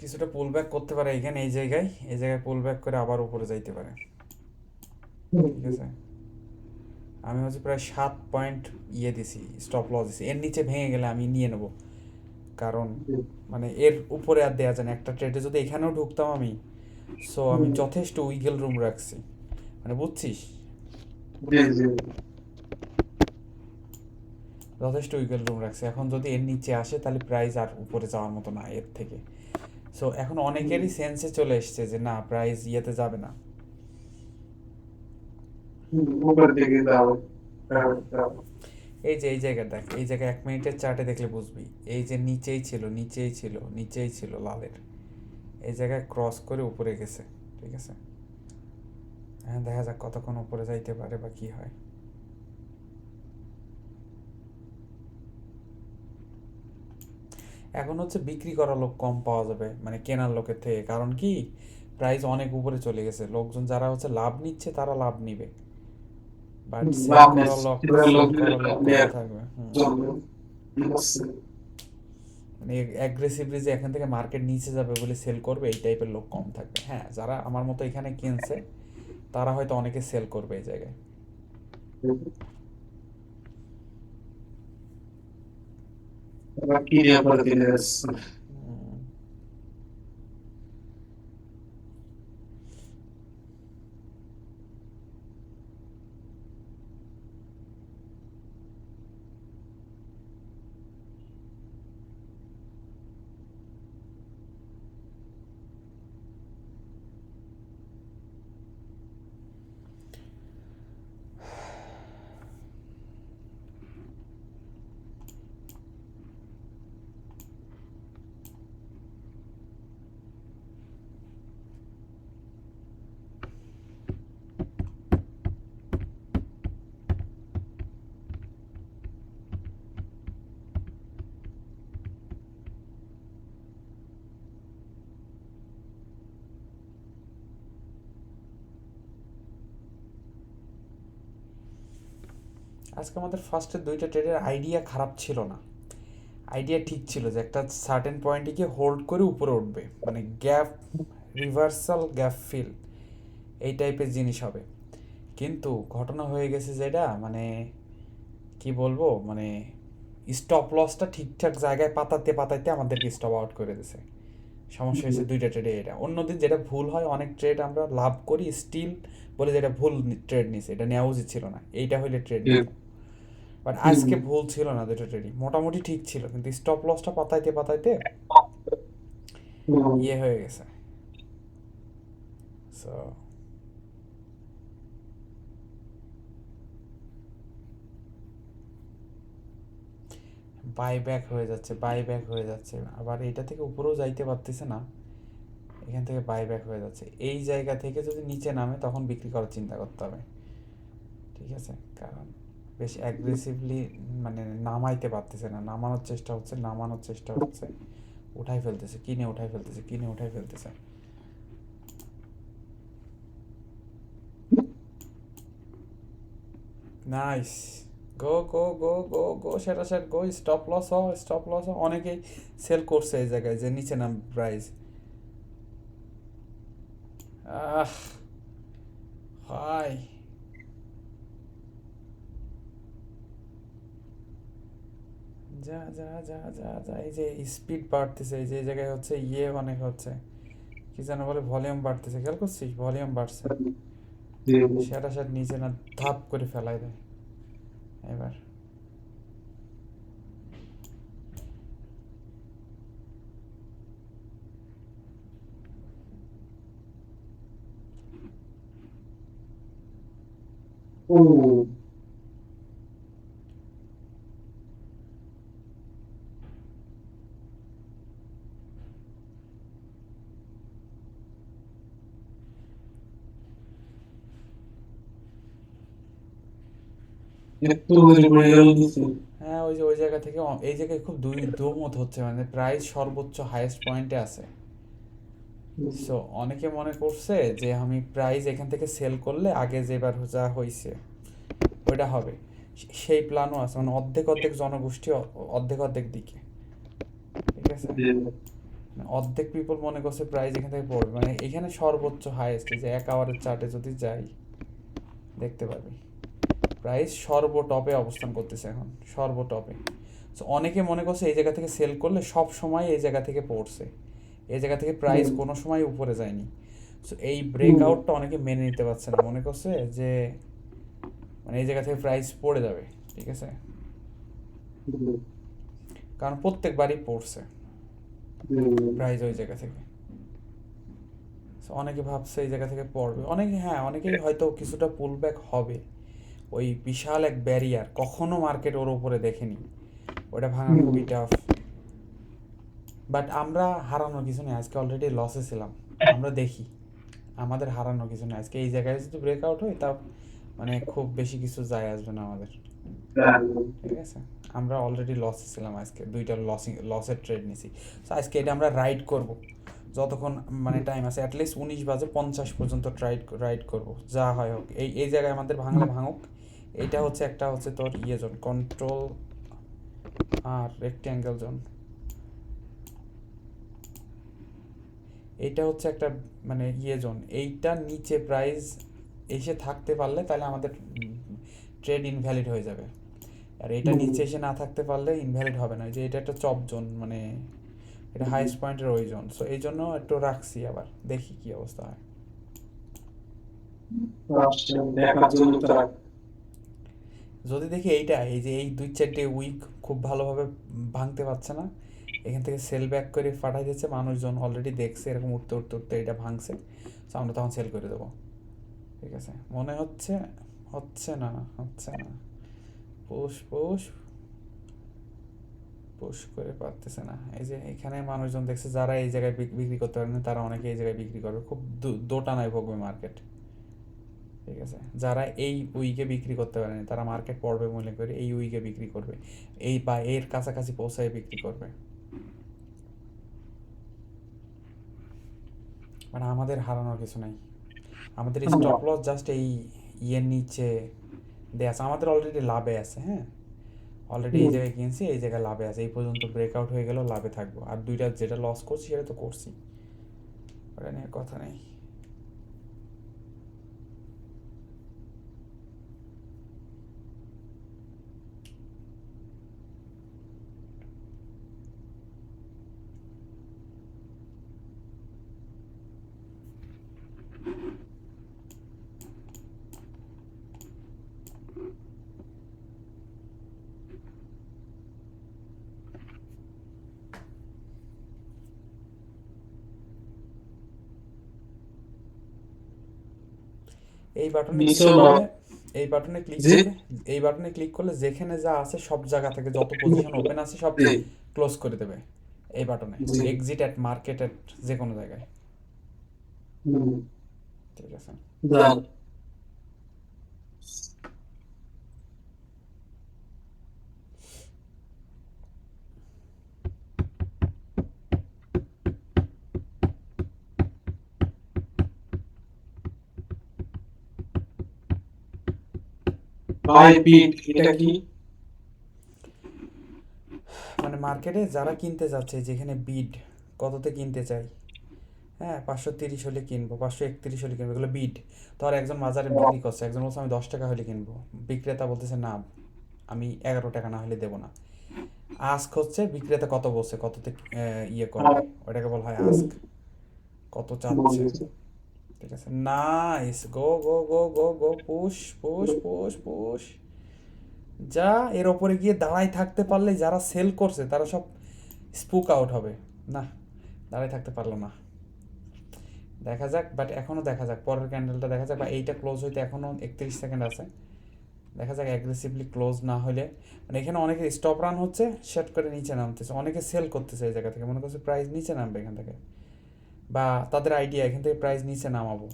কিছুটা পুল ব্যাক করতে পারে এখানে, এই জায়গায় পুল ব্যাক করে আবার উপরে যাইতে পারে। ঠিক আছে, আমি হচ্ছে প্রায় 7 পয়েন্ট ইয়ে দিছি, স্টপ লস দিছি। এর নিচে ভেঙে গেলে আমি নিয়ে নেব, কারণ মানে এর উপরে আর দেওয়া যায় না। একটা ট্রেডে যদি এখানেও ঢুকতাম আমি, সো আমি যথেষ্ট উইগেল রুম রাখছি, মানে বুঝছিস? যথেষ্ট উইগেল রুম রাখছি। এখন যদি এর নিচে আসে তাহলে প্রাইস আর উপরে যাওয়ার মতো না এর থেকে। সো এখন অনেকেরই সেন্সে চলে এসছে যে না, প্রাইস ইয়েতে যাবে না। এই যে এই জায়গা দেখ, এই জায়গায় 1 মিনিটের চার্টে দেখলে বুঝবি, এই যে নিচেই ছিল লালের, এই জায়গায় ক্রস করে উপরে গেছে। ঠিক আছে, হ্যাঁ, দেখা যাক কতক্ষণ উপরে যাইতে পারে বা কি হয়। এখন হচ্ছে বিক্রি করার লোক কম পাওয়া যাবে, মানে কেনার লোকের থেকে। কারণ কি, প্রাইস অনেক উপরে চলে গেছে, লোকজন যারা হচ্ছে লাভ নিচ্ছে তারা লাভ নিবে, বাট সেল করার লোক কম থাকবে। মানে অ্যাগ্রেসিভলি যে এখান থেকে মার্কেট নিচে যাবে বলে সেল করবে, এই টাইপের লোক কম থাকবে। হ্যাঁ, যারা আমার মতো এখানে কিনছে তারা হয়তো অনেকে সেল করবে এই জায়গায়। আজকে আমাদের ফার্স্টের দুইটা ট্রেডের আইডিয়া খারাপ ছিল না, আইডিয়া ঠিক ছিল যে একটা সার্টেন পয়েন্টে গিয়ে হোল্ড করে উপরে উঠবে, মানে গ্যাপ রিভার্সাল গ্যাপ ফিল এই টাইপের জিনিস হবে। কিন্তু ঘটনা হয়ে গেছে যেটা মানে কি বলবো, মানে স্টপ লসটা ঠিকঠাক জায়গায় পাতাতে পাতাতে আমাদেরকে স্টপ আউট করে দিছে। সমস্যা হয়েছে দুইটা ট্রেডে এটা। অন্যদিন যেটা ভুল হয়, অনেক ট্রেড আমরা লাভ করি স্টিল বলে যেটা ভুল ট্রেড নিছে, এটা নেওয়া উচিত ছিল না, এইটা হইলে ট্রেড নিত। বাট আজকে ভুল ছিল না, দুটো ট্রেডই মোটামুটি ঠিক ছিল, কিন্তু স্টপ লসটা পাতাইতে পাতাইতে ইয়ে হয়ে গেছে। সো বাইব্যাক হয়ে যাচ্ছে, বাইব্যাক হয়ে যাচ্ছে, আবার এইটা থেকে উপরেও যাইতে পারতেছে না, এখান থেকে বাইব্যাক হয়ে যাচ্ছে। এই জায়গা থেকে যদি নিচে নামে তখন বিক্রি করার চিন্তা করতে হবে, ঠিক আছে? কারণ বেশ অ্যাগ্রেসিভলি মানে নামাইতে পারতেছে না, নামানোর চেষ্টা হচ্ছে, উঠাই ফেলতেছে, কিনে উঠাই ফেলতেছে। নাইস, গো গো গো গো গো, সেটা গো, স্টপ লস হ। অনেকেই সেল করছে এই জায়গায় যে নিচে নাম প্রাইস। হাই যা যা যা যা যা, এই যে স্পিড বাড়তেছে, এই যে এই জায়গায় হচ্ছে ইয়ে অনেক হচ্ছে, কি যেন বলে, ভলিউম বাড়তেছে, খেয়াল করছিস? ভলিউম বাড়ছে, সেটা নিচে না ধাপ করে ফেলাই দেয় এবার। হ্যাঁ, ওই যে ওই জায়গা থেকে এই জায়গায় খুব দোমত হচ্ছে, মানে প্রাইস সর্বোচ্চ হাইয়েস্ট পয়েন্টে আছে। সো অনেকে মনে করছে যে আমি প্রাইস এখান থেকে সেল করলে আগে যেবার যা হয়েছে ওইটা হবে, সেই প্ল্যানও আছে, মানে অর্ধেক জনগোষ্ঠী অর্ধেক দিকে, ঠিক আছে? অর্ধেক পিপল মনে করছে প্রাইস এখান থেকে পড়বে, মানে এখানে সর্বোচ্চ হাইয়েস্ট, যে 1 আওয়ারের চার্টে যদি যাই দেখতে পাবি প্রাইস সর্বটপে অবস্থান করতেছে এখন, সর্বটপে। সো অনেকে মনে করছে এই জায়গা থেকে সেল করলে সব সময় এই জায়গা থেকে পড়ছে, এই জায়গা থেকে প্রাইস কোনো সময় উপরে যায়নি। সো এই ব্রেকআউটটা অনেকে মেনে নিতে পারছে না, মনে করছে যে মানে এই জায়গা থেকে প্রাইস পড়ে যাবে, ঠিক আছে? কারণ প্রত্যেকবারই পড়ছে প্রাইস ওই জায়গা থেকে। সো অনেকে ভাবছে এই জায়গা থেকে পড়বে, অনেকেই হয়তো কিছুটা পুল ব্যাক হবে, ওই বিশাল এক ব্যারিয়ার কখনো মার্কেট ওর উপরে দেখেনি, ওটা ভাঙা খুবই টাফ। বাট আমরা হারানোর কিছু নেই, আজকে অলরেডি লসে ছিলাম, আমরা দেখি আমাদের হারানোর কিছু নেই। আজকে এই জায়গায় যদি ব্রেকআউট হয় তা মানে খুব বেশি কিছু যায় আসবে না আমাদের, ঠিক আছে? আমরা অলরেডি লসে ছিলাম, আজকে দুইটা লসের ট্রেড নিছি। সো আজকে এটা আমরা রাইড করব যতক্ষণ মানে টাইম আছে, অ্যাটলিস্ট 19:50 পর্যন্ত রাইড করব, যা হয় হোক। এই জায়গায় আমাদের ভাঙলে ভাঙুক। এইটা হচ্ছে একটা হচ্ছে তোর ইয়ে জোন, কন্ট্রোল আর রেক্ট্যাঙ্গেল জোন, এইটা হচ্ছে একটা মানে ইয়ে জোন। এইটা নিচে প্রাইস এসে থাকতে পারলে তাহলে আমাদের ট্রেড ইনভ্যালিড হয়ে যাবে, আর এটা নিচে এসে না থাকতে পারলে ইনভ্যালিড হবে না। যে এটা একটা চপ জোন, মানে এটা হাইস্ট পয়েন্টের ওই জোন। সো এই জন্য একটু রাখছি, আবার দেখি কি অবস্থা হয়। যদি দেখি এই যে এই 2-4টে উইক খুব ভালোভাবে ভাঙতে পারছে না, এখান থেকে সেল ব্যাক করে পাঠাই দিচ্ছে, মানুষজন অলরেডি দেখছে এরকম উঠতে এটা ভাঙছে, সো আমরা তখন সেল করে দেবো, ঠিক আছে? মনে হচ্ছে না পুশ করে পারতেছে না। এই যে এখানে মানুষজন দেখছে, যারা এই জায়গায় বিক্রি করতে পারে না তারা অনেকে এই জায়গায় বিক্রি করবে, খুব দোটানায় ভোগবে মার্কেট, ঠিক আছে? যারা এই উইকে বিক্রি করতে পারেনি তারা মার্কেট পড়বে মনে করে এই উইকে বিক্রি করবে, এই বা এর কাছাকাছি পৌঁছায় বিক্রি করবে। মানে আমাদের হারানোর কিছু নাই, আমাদের স্টপ লস জাস্ট এই ইয়ের নিচে দেয়া আছে, আমাদের অলরেডি লাভে আছে। হ্যাঁ, অলরেডি এই জায়গায় কিনছি, এই জায়গায় লাভে আছে, এই পর্যন্ত ব্রেকআউট হয়ে গেল লাভে থাকবো। আর দুইটা যেটা লস করছি সেটা তো করছি, ওটা নিয়ে কথা নেই। এই বাটনে ক্লিক করলে, এই বাটনে ক্লিক করলে, এই বাটনে ক্লিক করলে যেখানে যা আছে সব জায়গা থেকে যত পজিশন ওপেন আছে সব ক্লোজ করে দেবে এই বাটনে। এক্সিট অ্যাট মার্কেট অ্যাট যে কোনো জায়গায়। ঠিক আছে, ভাই বিট এটা কি? মানে মার্কেটে যারা কিনতে যাচ্ছে, যেখানে বিড কততে কিনতে চাই, হ্যাঁ 530 হলে কিনবো, 531 হলে কিনবো, এগুলো বিড। তো আর একজন বাজারে বিক্রি করছে, একজন বলছে আমি 10 টাকা হলে কিনবো, বিক্রেতা বলতেছে না আমি 11 টাকা না হলে দেবো না। আস্ক হচ্ছে বিক্রেতা কত বলছে, কততে ইয়ে করবে, ওটাকে বলা হয় আস্ক, কত চাচ্ছে। ঠিক আছে, নাইস, গো গো গো গো গো, পুশ পুশ পুশ পুশ, যা এর ওপরে গিয়ে দাঁড়ায় থাকতে পারলে যারা সেল করছে তারা সব স্পুক আউট হবে। না, দাঁড়ায় থাকতে পারলো না, দেখা যাক, বাট এখনও দেখা যাক, পরের ক্যান্ডেলটা দেখা যাক, বা এইটা ক্লোজ হইতে এখনও 31 সেকেন্ড আছে, দেখা যাক। অ্যাগ্রেসিভলি ক্লোজ না হলে, মানে এখানে অনেকে স্টপ রান হচ্ছে, সেট করে নিচে নামতেছে, অনেকে সেল করতেছে এই জায়গা থেকে, মনে করছে প্রাইস নিচে নামবে এখান থেকে, বা তাদের আইডিয়া এখান থেকে প্রাইস নিচে নামাবো,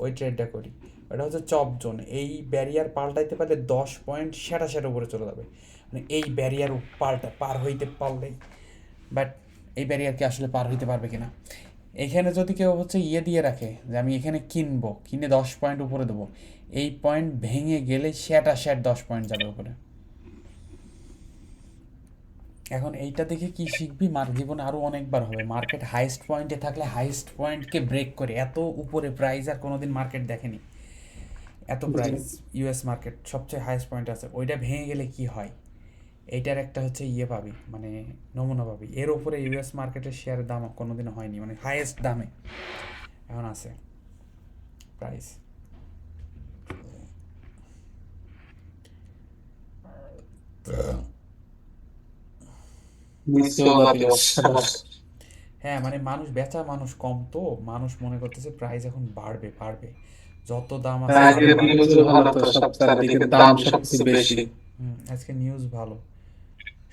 ওই ট্রেডটা করি। এটা হচ্ছে চপ জোন, এই ব্যারিয়ার পাল্টাইতে পারলে 10 পয়েন্ট সেটা উপরে চলে যাবে, মানে এই ব্যারিয়ার পার হইতে পারলেই। বাট এই ব্যারিয়ারকে আসলে পার হইতে পারবে কিনা, এখানে যদি কেউ হচ্ছে ইয়ে দিয়ে রাখে যে আমি এখানে কিনবো, কিনে 10 পয়েন্ট উপরে দেবো, এই পয়েন্ট ভেঙে গেলে সেটা 10 পয়েন্ট যাবে উপরে। এখন এইটা দেখে কি শিখবি, জীবনে আরও অনেকবার হবে, মার্কেট হাইস্ট পয়েন্টে থাকলে হাইস্ট পয়েন্টকে ব্রেক করে, এত উপরে প্রাইস আর কোনোদিন মার্কেট দেখেনি, এত প্রাইস ইউএস মার্কেট সবচেয়ে হাইস্ট পয়েন্ট আছে, ওইটা ভেঙে গেলে কি হয়, এইটার একটা হচ্ছে ইয়ে পাবি, মানে নমুনা পাবি। এর উপরে ইউএস মার্কেটের শেয়ারের দাম কোনোদিনও হয়নি, মানে হাইয়েস্ট দামে এখন আছে প্রাইস। হ্যাঁ, মানে মানুষ বেচা, মানুষ কম, তো মানুষ মনে করতেছে প্রাইস এখন বাড়বে বাড়বে, যত দাম আছে আজকে নিউজ ভালো,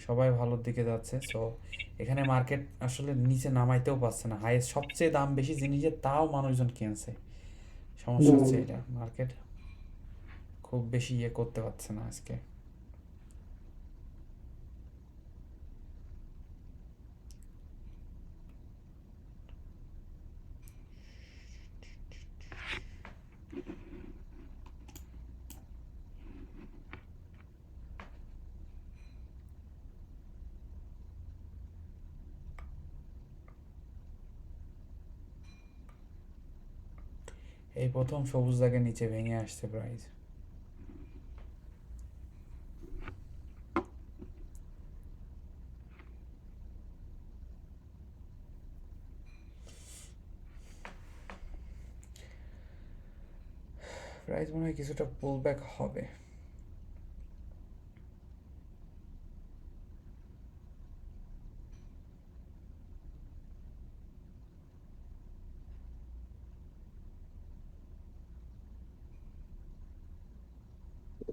সবাই ভালোর দিকে যাচ্ছে। সো এখানে মার্কেট আসলে নিচে নামাইতেও পারছে না, হাইয়েস্ট সবচেয়ে দাম বেশি জিনিসের তাও মানুষজন কিনছে, সমস্যা হচ্ছে এটা, মার্কেট খুব বেশি ইয়ে করতে পারছে না আজকে। এই প্রথম সবুজ দাগের নিচে ভেঙে আসছে প্রাইস। প্রাইস মনে হয় কিছুটা পুল ব্যাক হবে।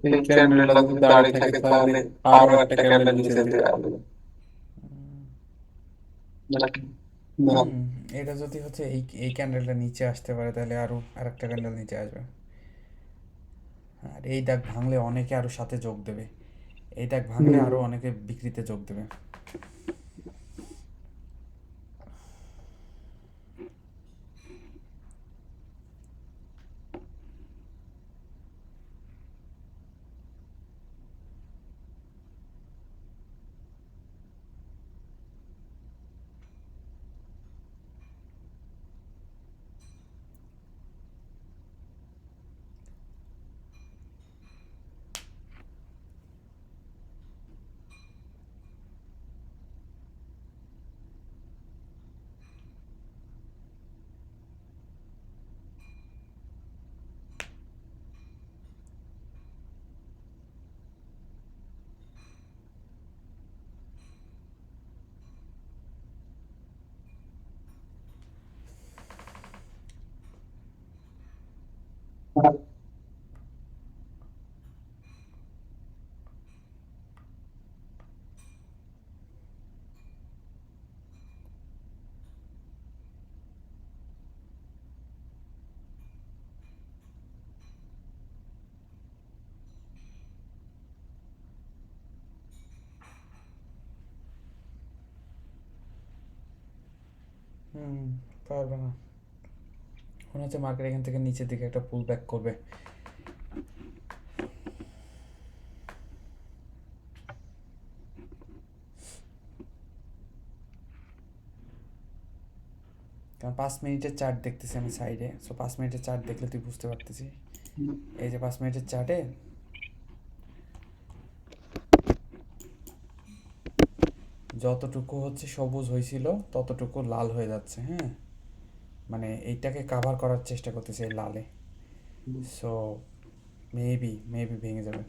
এই ক্যান্ডেলটা যদি দাঁড়িয়ে থাকে তাহলে আরো একটা ক্যান্ডেল নিচে যেতে পারবে। এটা যদি হচ্ছে এই ক্যান্ডেলটা নিচে আসতে পারে তাহলে আরো আরেকটা ক্যান্ডেল নিচে আসবে, আর এই দাগ ভাঙলে অনেকে আরো সাথে যোগ দেবে, এই দাগ ভাঙলে আরো অনেকে বিক্রিতে যোগ দেবে। পারবে না, মনে হচ্ছে মার্কেট এখান থেকে নিচের দিকে একটা পুল ব্যাক করবে। কারণ 5 মিনিটের চার্ট দেখতেছি আমি সাইডে, সো 5 মিনিটের চার্ট দেখলে তুই বুঝতে পারতেছি। এই যে 5 মিনিটের চার্টে যতটুকু হচ্ছে সবুজ হয়েছিল ততটুকু লাল হয়ে যাচ্ছে। হ্যাঁ, মানে এইটাকে কাভার করার চেষ্টা করতেছে এই লালে, সো মেবি ভেঙে যাবে।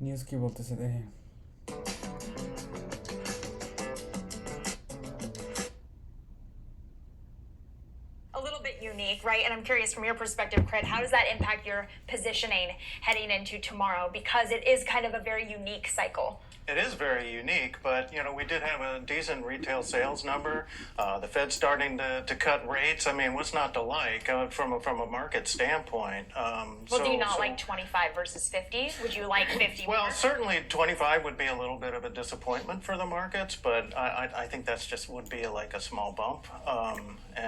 নিউজ কি বলতেছে দেখে। A little bit unique, right? And I'm curious from your perspective, Craig, how does that impact your positioning heading into tomorrow? Because it is kind of a very unique cycle. It is very unique, but we did have a decent retail sales number. The Fed's starting to cut rates. I mean, what's not to like from a market standpoint? Well, do you not like 25 versus 50? Would you like 50 Well, more? certainly 25 would be a little bit of a disappointment for the markets, but I think that's just would be like a small bump,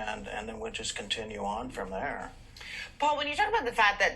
and then we'll just continue on from there. Paul, when you talk about the fact that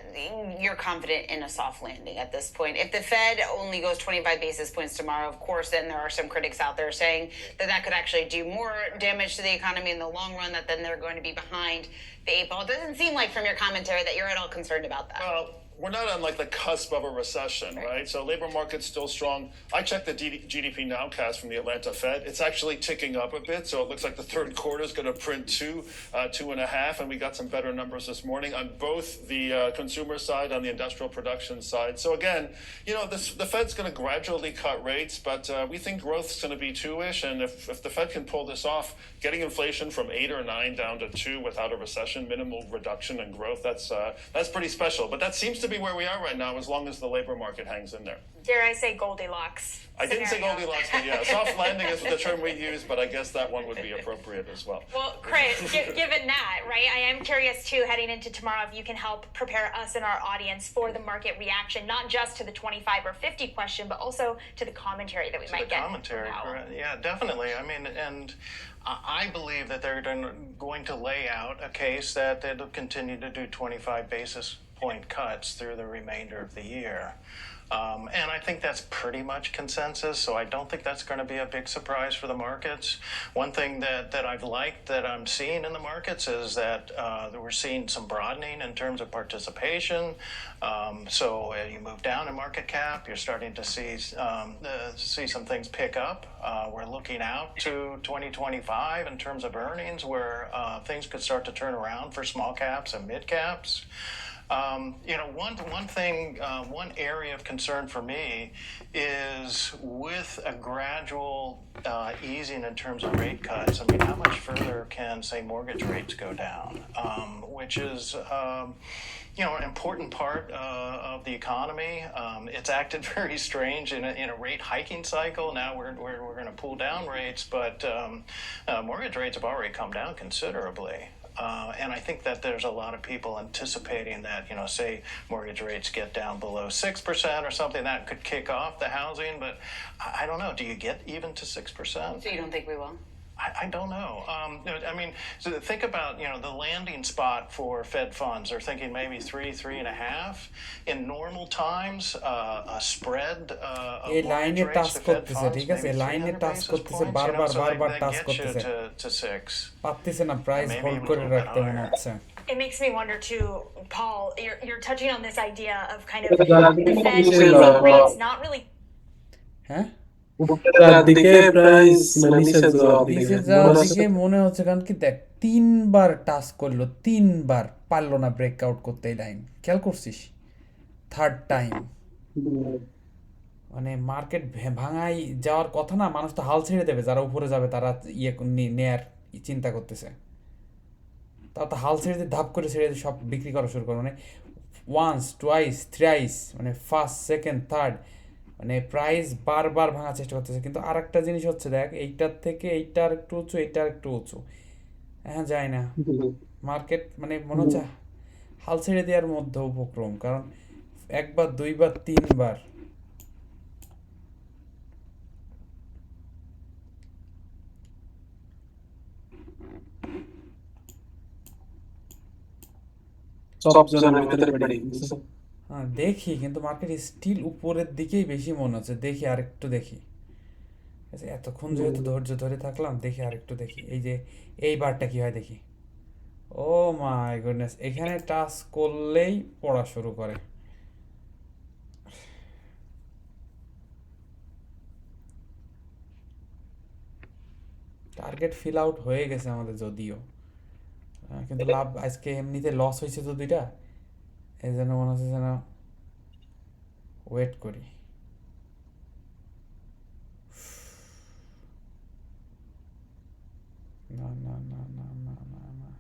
you're confident in a soft landing at this point, if the Fed only goes 25 basis points tomorrow, of course, then there are some critics out there saying that that could actually do more damage to the economy in the long run, that then they're going to be behind the eight ball. It doesn't seem like from your commentary that you're at all concerned about that. Well, we're not on like the cusp of a recession, right? So labor market's still strong. I checked the GDP nowcast from the Atlanta Fed. It's actually ticking up a bit. So it looks like the third quarter is going to print 2.5, and we got some better numbers this morning on both the consumer side, on the industrial production side. So again, the Fed's going to gradually cut rates, but we think growth's going to be 2-ish. And if the Fed can pull this off, getting inflation from 8 or 9 down to 2 without a recession, minimal reduction in growth, that's pretty special. But that seems to be where we are right now, as long as the labor market hangs in there. Dare I say Goldilocks? I didn't say Goldilocks, but yeah, soft landing is the term we use, but I guess that one would be appropriate as well. Well, Chris, given that, right, I am curious too, heading into tomorrow, if you can help prepare us and our audience for the market reaction, not just to the 25 or 50 question, but also to the commentary that we might get. Commentary, yeah, definitely. I mean, and I believe that they're going to lay out a case that they'll continue to do 25 basis point cuts through the remainder of the year. And I think that's pretty much consensus, so I don't think that's going to be a big surprise for the markets. One thing that I've liked that I'm seeing in the markets is that we're seeing some broadening in terms of participation. So you move down in market cap, you're starting to see some things pick up. We're looking out to 2025 in terms of earnings, where things could start to turn around for small caps and mid caps. One area of concern for me is with a gradual easing in terms of rate cuts. I mean, how much further can, say, mortgage rates go down, which is an important part of the economy. It's acted very strange in a rate hiking cycle. Now we're going to pull down rates, but mortgage rates have already come down considerably. And I think that there's a lot of people anticipating that, say mortgage rates get down below 6% or something, that could kick off the housing. But I don't know. Do you get even to 6%? So you don't think we will? I don't know. I mean, so think about, the landing spot for Fed funds. They're thinking maybe 3.5. In normal times, a spread of এই mortgage লাইনে rates touch to Fed করতেছে, funds, ঠিক আছে, maybe লাইনে 300 touch basis করতেছে, points, বারবার so বারবার they touch get you করতেছে, to 6. পারতেছে না, price Maybe hold even a করে little bit রাখতে মনে higher. হচ্ছে। It makes me wonder too, Paul, you're touching on this idea of kind of রাত the দিকে Fed নিচে raising যাওয়া, rates, not really হ্যাঁ, রাত দিকে প্রাইস নিচে যাওয়ার নিচে দিকে যাওয়ার মনে দিকে হচ্ছে। মনে হচ্ছে, কারণ কি দেখ 3বার টাচ করলো, 3বার পারলো না ব্রেকআউট করতে এই লাইন, খেয়াল করছিস? থার্ড টাইম মানে মার্কেট ভাঙাই যাওয়ার কথা না, মানুষ তো হাল ছেড়ে দেবে, যারা উপরে যাবে তারা নেয়ার চিন্তা করতেছে, তারা তো হাল ছেড়ে দিয়ে ধাপ করে ছেড়ে দিয়ে সব বিক্রি করা শুরু করে, মানে ওয়ান্স টুয়াইস থ্রাইস, মানে ফার্স্ট সেকেন্ড থার্ড, মানে প্রাইস বারবার ভাঙার চেষ্টা করতেছে। কিন্তু আর একটা জিনিস হচ্ছে, দেখ এইটার থেকে এইটা আর একটু উঁচু, এইটা আর একটু উঁচু, হ্যাঁ যায় না মার্কেট, মানে মনে হচ্ছে হাল ছেড়ে দেওয়ার মধ্যে উপক্রম, কারণ একবার দুইবার তিনবার সব জনের ভিতরে পড়ে গেছে। হ্যাঁ দেখি, কিন্তু মার্কেট স্টিল উপরের দিকেই বেশি মনে হচ্ছে, দেখি আরেকটু দেখি, আচ্ছা এতক্ষণ যেহেতু ধৈর্য ধরে থাকলাম, দেখি আরেকটু দেখি, এই যে এই বারটা কি হয় দেখি। ও মাই গুডনেস, এখানে টাচ করলেই পড়া শুরু করে। টার্গেট ফিল আউট হয়ে গেছে আমাদের যদিও, কিন্তু লাভ আজকে এমনিতে লস হয়েছে তো দুইটা, এই জন্য মনে হচ্ছে যেন ওয়েট করি। না না না না না না না,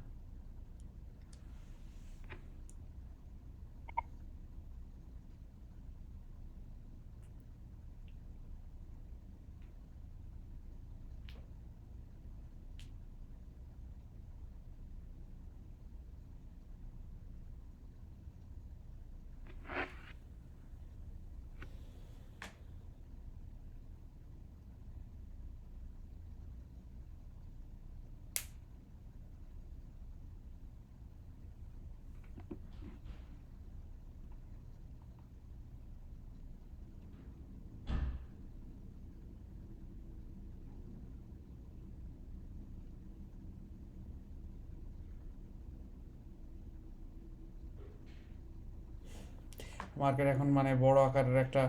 মার্কেট এখন মানে বড় আকারের একটা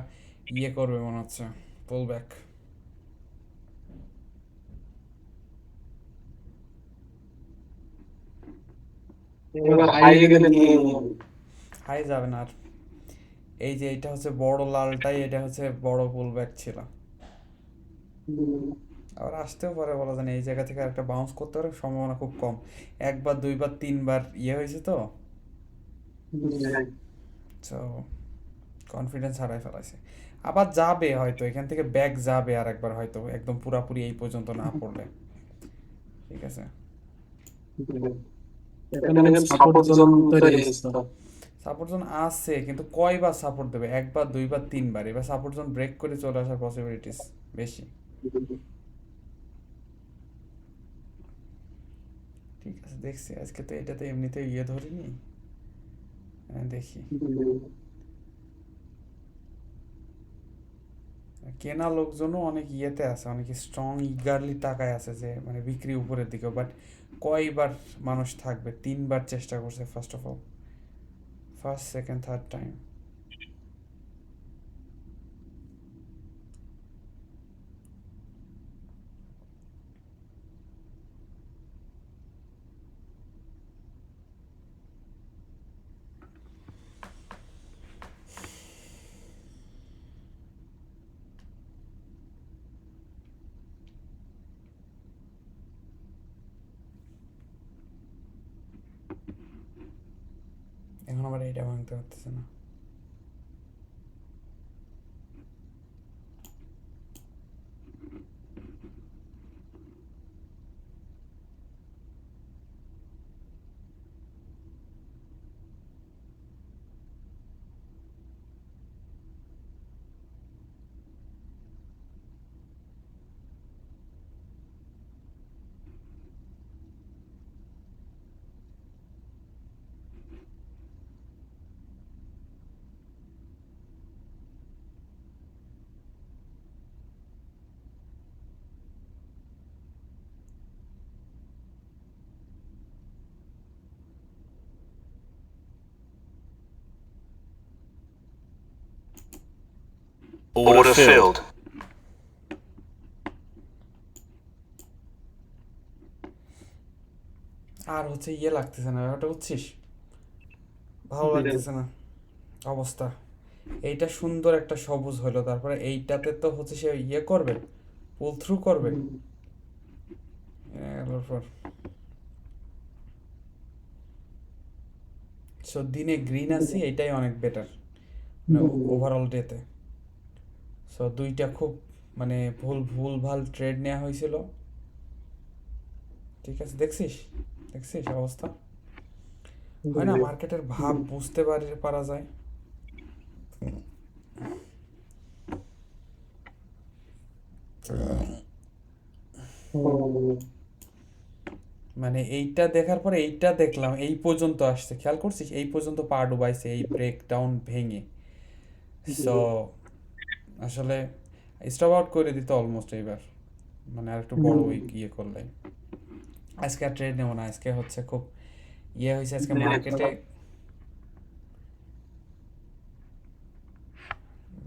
ইয়ে করবে মনে হচ্ছে, পুল ব্যাক। এবার হাই গেলে নিয়ে হাই যাবে না আর, এই যে এটা হচ্ছে বড় লালটাই, এটা হচ্ছে বড় পুল ব্যাক ছিল, আবার আসতেও পারে বলা যায় না, এই জায়গা থেকে একটা বাউন্স করতে পারে সম্ভাবনা খুব কম, একবার দুইবার তিনবার ইয়ে হয়েছে তো, তো কনফিডেন্স হারাই ফেলাইছে। আবার যাবে হয়তো, এখান থেকে ব্যাক যাবে আর একবার হয়তো, একদম পুরাপুরি এই পর্যন্ত না পড়লে, ঠিক আছে। এখানে সাপোর্ট জোন তৈরি হয়েছে, সাপোর্ট জোন আছে, কিন্তু কয়বার সাপোর্ট দেবে, একবার দুইবার তিনবার, এবার সাপোর্ট জোন ব্রেক করে চলে আসার পসিবিলিটিস বেশি। ঠিক আছে, দেখছি আজকে তো এটাতে এমনিতে ইয়ে ধরিনি, দেখি। কেনা লোকজনও অনেক ইয়েতে আছে, অনেক স্ট্রং ইগারলি টাকায় আছে, যে মানে বিক্রি উপরের দিকে, বাট কয়বার মানুষ থাকবে, 3বার চেষ্টা করছে first of all, first second third time. এখন আবার এটা ভাঙতে পারতেছে না। Order filled. আর হচ্ছে ইয়ে লাগতেছে না, ব্যাপারটা বুঝছিস, ভালো লাগতেছে না অবস্থা। এইটা সুন্দর একটা সবুজ হলো, তারপরে এইটাতে তো হচ্ছে সে ইয়ে করবে, পুল থ্রু করবে। সো দিনে গ্রিন আছে, এটাই অনেক বেটার ওভারঅল ডেতে। সো দুইটা খুব মানে ভুলভাল ট্রেড নেওয়া হয়েছিল, ঠিক আছে। দেখছিস অবস্থা, হয় না, মার্কেটের ভাব বুঝতে পারা যায়। মানে এইটা দেখার পরে এইটা দেখলাম, এই পর্যন্ত আসছে, খেয়াল করছিস, এই পর্যন্ত পা ডুবাইছে এই ব্রেকডাউন ভেঙে। সো আসলে স্টপ আউট করে দিত অলমোস্ট এইবার, মানে আর একটু বড় উইক ইয়ে করলে। আজকে আর ট্রেড নেবো না, আজকে হচ্ছে খুব ইয়ে হয়েছে আজকে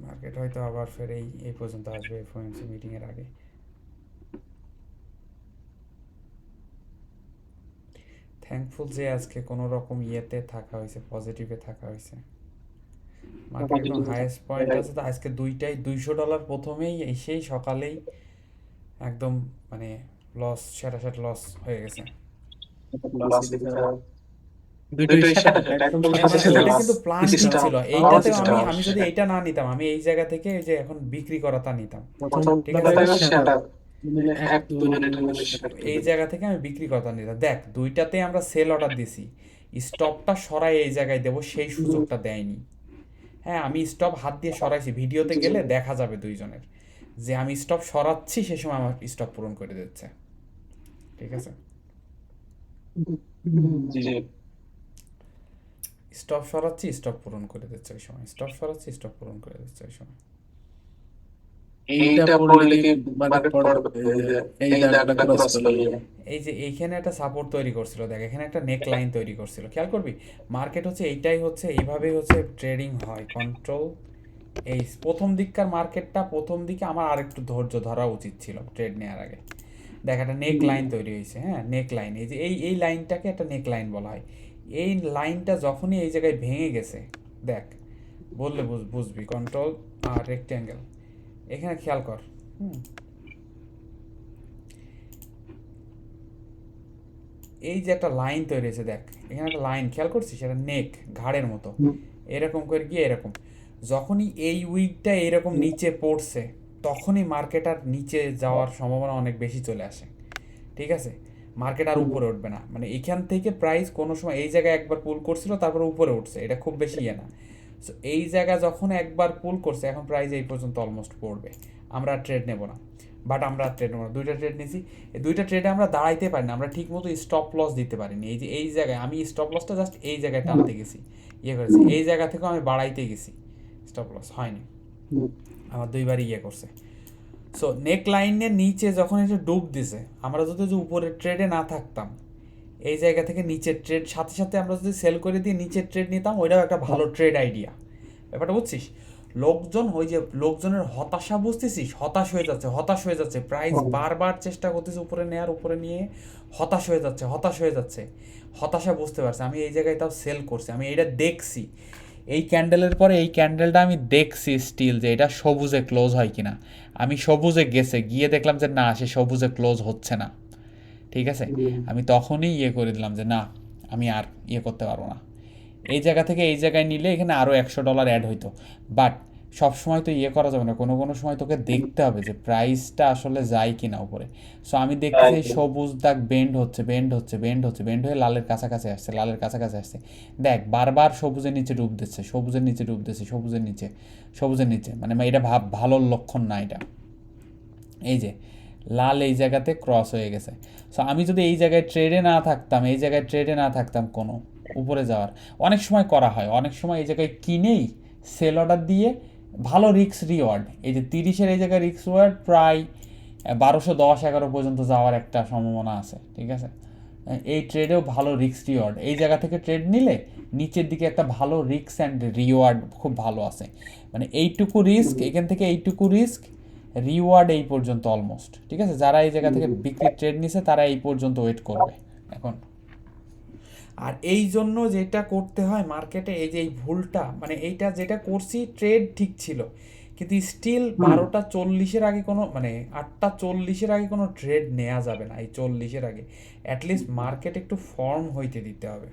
মার্কেট হয়তো আবার ফের এই পর্যন্ত আসবে এফওএমসি মিটিং এর আগে। থ্যাঙ্কফুল যে আজকে কোনো রকম ইয়েতে থাকা হয়েছে, পজিটিভে থাকা হয়েছে। মার্কেট এখন হাইয়েস্ট পয়েন্ট আছে, তো আজকে দুইটাই $200 প্রথমেই এসেই সকালেই একদম মানে লস, সেটা লস হয়ে গেছে। কিন্তু প্ল্যান ছিল এইটাতে, আমি যদি এইটা না নিতাম, আমি এই জায়গা থেকে যে এখন বিক্রি করাটা নিতাম, ঠিক আছে, এই জায়গা থেকে আমি বিক্রি করাটা নিতাম। দেখ দুইটাতে আমরা সেল অর্ডার দিছি, স্টপটা সরাই এই জায়গায় দেবো সেই সুযোগটা দেয়নি। হ্যাঁ, আমি স্টপ হাত দিয়ে সরাইছি, ভিডিওতে গেলে দেখা যাবে দুইজনের যে আমি স্টপ সরাচ্ছি, সে সময় আমার স্টপ পূরণ করে দিচ্ছে, ঠিক আছে। স্টপ সরাচ্ছি, স্টপ পূরণ করে দিচ্ছে ওই সময়, স্টপ সরাচ্ছি, স্টপ পূরণ করে দিচ্ছে ওই সময়। এই যে এইখানে একটা সাপোর্ট তৈরি করছিল, দেখ এখানে একটা নেক লাইন তৈরি করছিল, খেয়াল করবি। মার্কেট হচ্ছে এইটাই হচ্ছে, এইভাবেই হচ্ছে ট্রেডিং হয়, কন্ট্রোল। এই প্রথম দিকে আমার আর একটু ধৈর্য ধরা উচিত ছিল ট্রেড নেওয়ার আগে। দেখ একটা নেক লাইন তৈরি হয়েছে, হ্যাঁ নেক লাইন, এই যে এই লাইনটাকে একটা নেক লাইন বলা হয়। এই লাইনটা যখনই এই জায়গায় ভেঙে গেছে, দেখ বললে বুঝবি, কন্ট্রোল আর রেক্ট্যাঙ্গেল, এখানে খেয়াল কর। এই যে একটা লাইন তৈরি হয়েছে, দেখ এখানে একটা লাইন খেয়াল করছিস, সেটা নেক, ঘাড়ের মতো এরকম করে গিয়ে এরকম। যখনই এই উইকটা এরকম নিচে পড়ছে, তখনই মার্কেট আর নিচে যাওয়ার সম্ভাবনা অনেক বেশি চলে আসে, ঠিক আছে। মার্কেট আর উপরে উঠবে না, মানে এখান থেকে প্রাইস কোনো সময় এই জায়গায় একবার পুল করছিল, তারপরে উপরে উঠছে, এটা খুব বেশি ইয়ে না। সো এই জায়গা যখন একবার পুল করছে, এখন প্রাইস এই পর্যন্ত অলমোস্ট পড়বে। আমরা ট্রেড নেব না, বাট আমরা ট্রেড নেব না, দুইটা ট্রেড নিয়েছি, এই দুইটা ট্রেডে আমরা দাঁড়াইতে পারি না, আমরা ঠিক মতো স্টপ লস দিতে পারিনি। এই যে এই জায়গায় আমি স্টপ লসটা জাস্ট এই জায়গায় টানতে গেছি, ইয়ে করেছি, এই জায়গা থেকেও আমি বাড়াইতে গেছি, স্টপ লস হয়নি, আমার দুইবারই ইয়ে করছে। সো নেক লাইনের নিচে যখন এটা ডুব দিছে, আমরা যদি উপরের ট্রেডে না থাকতাম, এই জায়গা থেকে নিচের ট্রেড সাথে সাথে আমরা যদি সেল করে দিয়ে নিচের ট্রেড নিতাম, ওইটাও একটা ভালো ট্রেড আইডিয়া। ব্যাপারটা বুঝছিস, লোকজনের হতাশা বুঝতেছিস, হতাশ হয়ে যাচ্ছে, প্রাইস বারবার চেষ্টা করতেছে উপরে নেওয়ার, উপরে নিয়ে হতাশ হয়ে যাচ্ছে, হতাশা বুঝতে পারছে। আমি এই জায়গায় তাও সেল করছি, আমি এটা দেখছি, এই ক্যান্ডেলের পরে এই ক্যান্ডেলটা আমি দেখছি স্টিল যে এটা সবুজে ক্লোজ হয় কিনা। আমি সবুজে গিয়ে দেখলাম যে না, সে সবুজে ক্লোজ হচ্ছে না, ঠিক আছে। আমি তখনই ইয়ে করে দিলাম যে না, আমি আর ইয়ে করতে পারবো না। এই জায়গা থেকে এই জায়গায় নিলে এখানে আরও $100 অ্যাড হইতো, বাট সব সময় তো ইয়ে করা যাবে না, কোনো সময় তোকে দেখতে হবে যে প্রাইসটা আসলে যায় কিনা উপরে। সো আমি দেখতেছি সবুজ দাগ বেন্ড হয়ে লালের কাছাকাছি আসছে, দেখ বারবার সবুজের নিচে ডুব দিচ্ছে, সবুজের নিচে, মানে এটা ভালো লক্ষণ না। এটা এই যে লাল এই জায়গাতে ক্রস হয়ে গেছে। সো আমি যদি এই জায়গায় ট্রেডে না থাকতাম কোনো উপরে যাওয়ার, অনেক সময় করা হয়, অনেক সময় এই জায়গায় কিনেই সেল অর্ডার দিয়ে ভালো রিস্ক রিওয়ার্ড, এই যে 30-এর এই জায়গায় রিস্ক রিওয়ার্ড প্রায় 1210-11 পর্যন্ত যাওয়ার একটা সম্ভাবনা আছে, ঠিক আছে। এই ট্রেডেও ভালো রিস্ক রিওয়ার্ড, এই জায়গা থেকে ট্রেড নিলে নিচের দিকে একটা ভালো রিস্ক অ্যান্ড রিওয়ার্ড খুব ভালো আছে, মানে এইটুকু রিস্ক এখান থেকে এইটুকু রিস্ক, রিওয়ার্ড এই পর্যন্ত অলমোস্ট, ঠিক আছে। যারা এই জায়গা থেকে বিক্রি ট্রেড নিছে তারা এই পর্যন্ত ওয়েট করবে এখন। আর এই জন্য যেটা করতে হয় মার্কেটে, এই যে এই ভুলটা, মানে এইটা যেটা করছি ট্রেড ঠিক ছিল, কিন্তু স্টিল 12:40 আগে কোনো, মানে 8:40 আগে কোনো ট্রেড নেওয়া যাবে না। এই 40 আগে অ্যাটলিস্ট মার্কেট একটু ফর্ম হইতে দিতে হবে।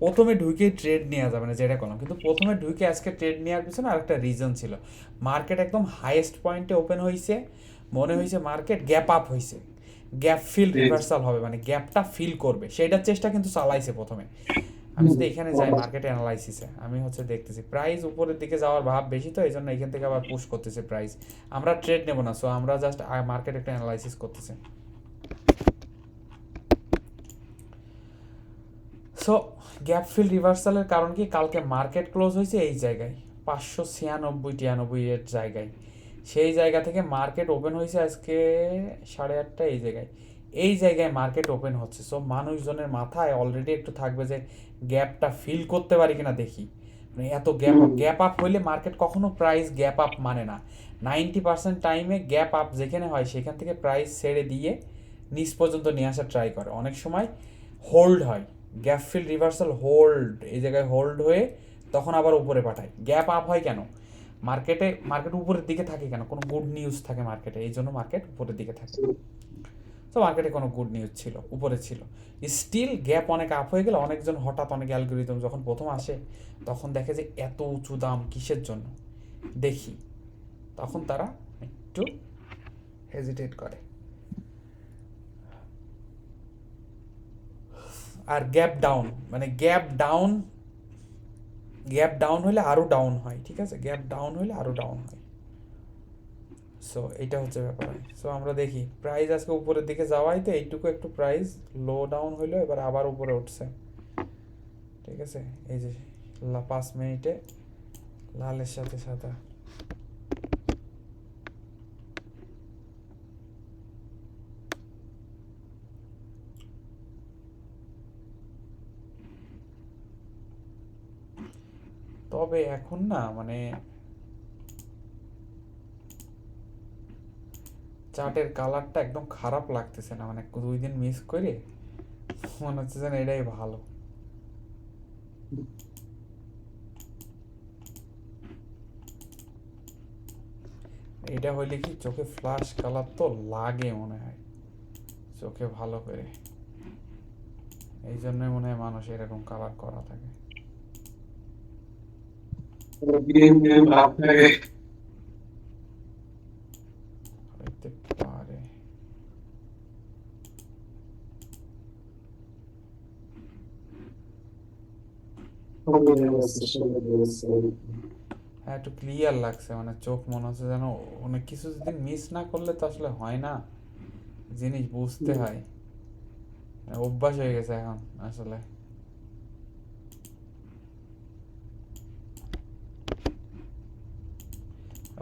প্রথমে ঢুকে ট্রেড নেওয়া যাবে না যেটা করলাম, কিন্তু প্রথমে ঢুকে আজকে ট্রেড নেওয়ার পিছনে আরেকটা রিজন ছিল, মার্কেট একদম হাইয়েস্ট পয়েন্টে ওপেন হয়েছে, মনে হয়েছে মার্কেট গ্যাপ আপ হয়েছে, গ্যাপ ফিল রিভার্সাল হবে, মানে গ্যাপটা ফিল করবে, সেইটার চেষ্টা কিন্তু চালাইছে প্রথমে। আমি যদি এখানে যাই মার্কেট অ্যানালাইসিসে, আমি দেখতেছি প্রাইস উপরের দিকে যাওয়ার ভাব বেশি, তো এই জন্য এখান থেকে আবার পুশ করতেছে প্রাইস। আমরা ট্রেড নেব না, সো আমরা জাস্ট মার্কেট একটা অ্যানালাইসিস করতেছি। সো গ্যাপ ফিল রিভার্সালের কারণ কি, কালকে মার্কেট ক্লোজ হয়েছে এই জায়গায় 596-93 এর জায়গায়, সেই জায়গা থেকে মার্কেট ওপেন হয়েছে আজকে 8:30 এই জায়গায় মার্কেট ওপেন হচ্ছে। সো মানুষজনের মাথায় অলরেডি একটু থাকবে যে গ্যাপটা ফিল করতে পারি কিনা দেখি, মানে এত গ্যাপ আপ হইলে মার্কেট কখনো প্রাইস গ্যাপ আপ মানে না, 90% টাইমে গ্যাপ আপ যেখানে হয় সেখান থেকে প্রাইস ছেড়ে দিয়ে নিচ পর্যন্ত নিয়ে আসার ট্রাই করে, অনেক সময় হোল্ড হয়, গ্যাপ ফিল রিভার্সাল হোল্ড, এই জায়গায় হোল্ড হয়ে তখন আবার উপরে পাঠায়। গ্যাপ আপ হয় কেন, মার্কেট উপরের দিকে থাকে কেন, কোনো গুড নিউজ থাকে মার্কেটে, এই জন্য মার্কেট উপরের দিকে থাকে। তো মার্কেটে কোনো গুড নিউজ ছিল, উপরে ছিল, স্টিল গ্যাপ অনেক আপ হয়ে গেলে অনেকজন হঠাৎ, অনেক অ্যালগরিদম যখন প্রথম আসে তখন দেখে যে এত উঁচু দাম কিসের জন্য দেখি, তখন তারা একটু হেজিটেট করে। আর গ্যাপ ডাউন, মানে গ্যাপ ডাউন হলে আরও ডাউন হয়, ঠিক আছে, গ্যাপ ডাউন হলে আরও ডাউন হয়। সো এইটা হচ্ছে ব্যাপার। সো আমরা দেখি প্রাইস আজকে উপরের দিকে যাওয়াই, তো এইটুকু একটু প্রাইস লো ডাউন হইলো, এবার আবার উপরে উঠছে, ঠিক আছে। এই যে 5 মিনিটে লালের সাথে সাদা, তবে এখন না মানে চার্টের কালারটা একদম খারাপ লাগতেছে না, মানে 2 দিন মিস করে মনে হচ্ছে যেন এটাই ভালো। এটা হইলে কি চোখে ফ্ল্যাশ কালার তো লাগে মনে হয় চোখে ভালো করে, এই জন্য মনে হয় মানুষ এরকম কালার করা থাকে। হ্যাঁ একটু ক্লিয়ার লাগছে, মানে চোখ মনে হচ্ছে যেন অনেক কিছু যদি মিস না করলে তো আসলে হয় না, জিনিস বুঝতে হয়, অভ্যাস হয়ে গেছে এখন আসলে।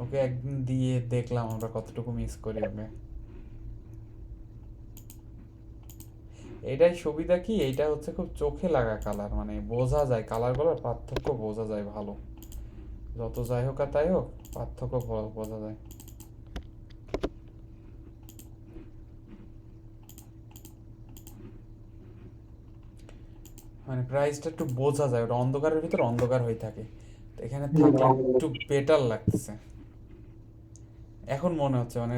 ওকে একদিন দিয়ে দেখলাম আমরা কতটুকু মিস করি ওকে। এটাই সুবিধা কি, এইটা হচ্ছে খুব চোখে লাগা কালার, মানে বোঝা যায় কালারগুলোর পার্থক্য বোঝা যায় ভালো, যত যাই হোক আর তাই হোক পার্থক্য বোঝা যায়। মানে প্রাইসটা একটু বোঝা যায়, ওটা অন্ধকারের ভিতর অন্ধকার হয়ে থাকে, তো এখানে থাকলে একটু বেটার লাগতেছে এখন মনে হচ্ছে, মানে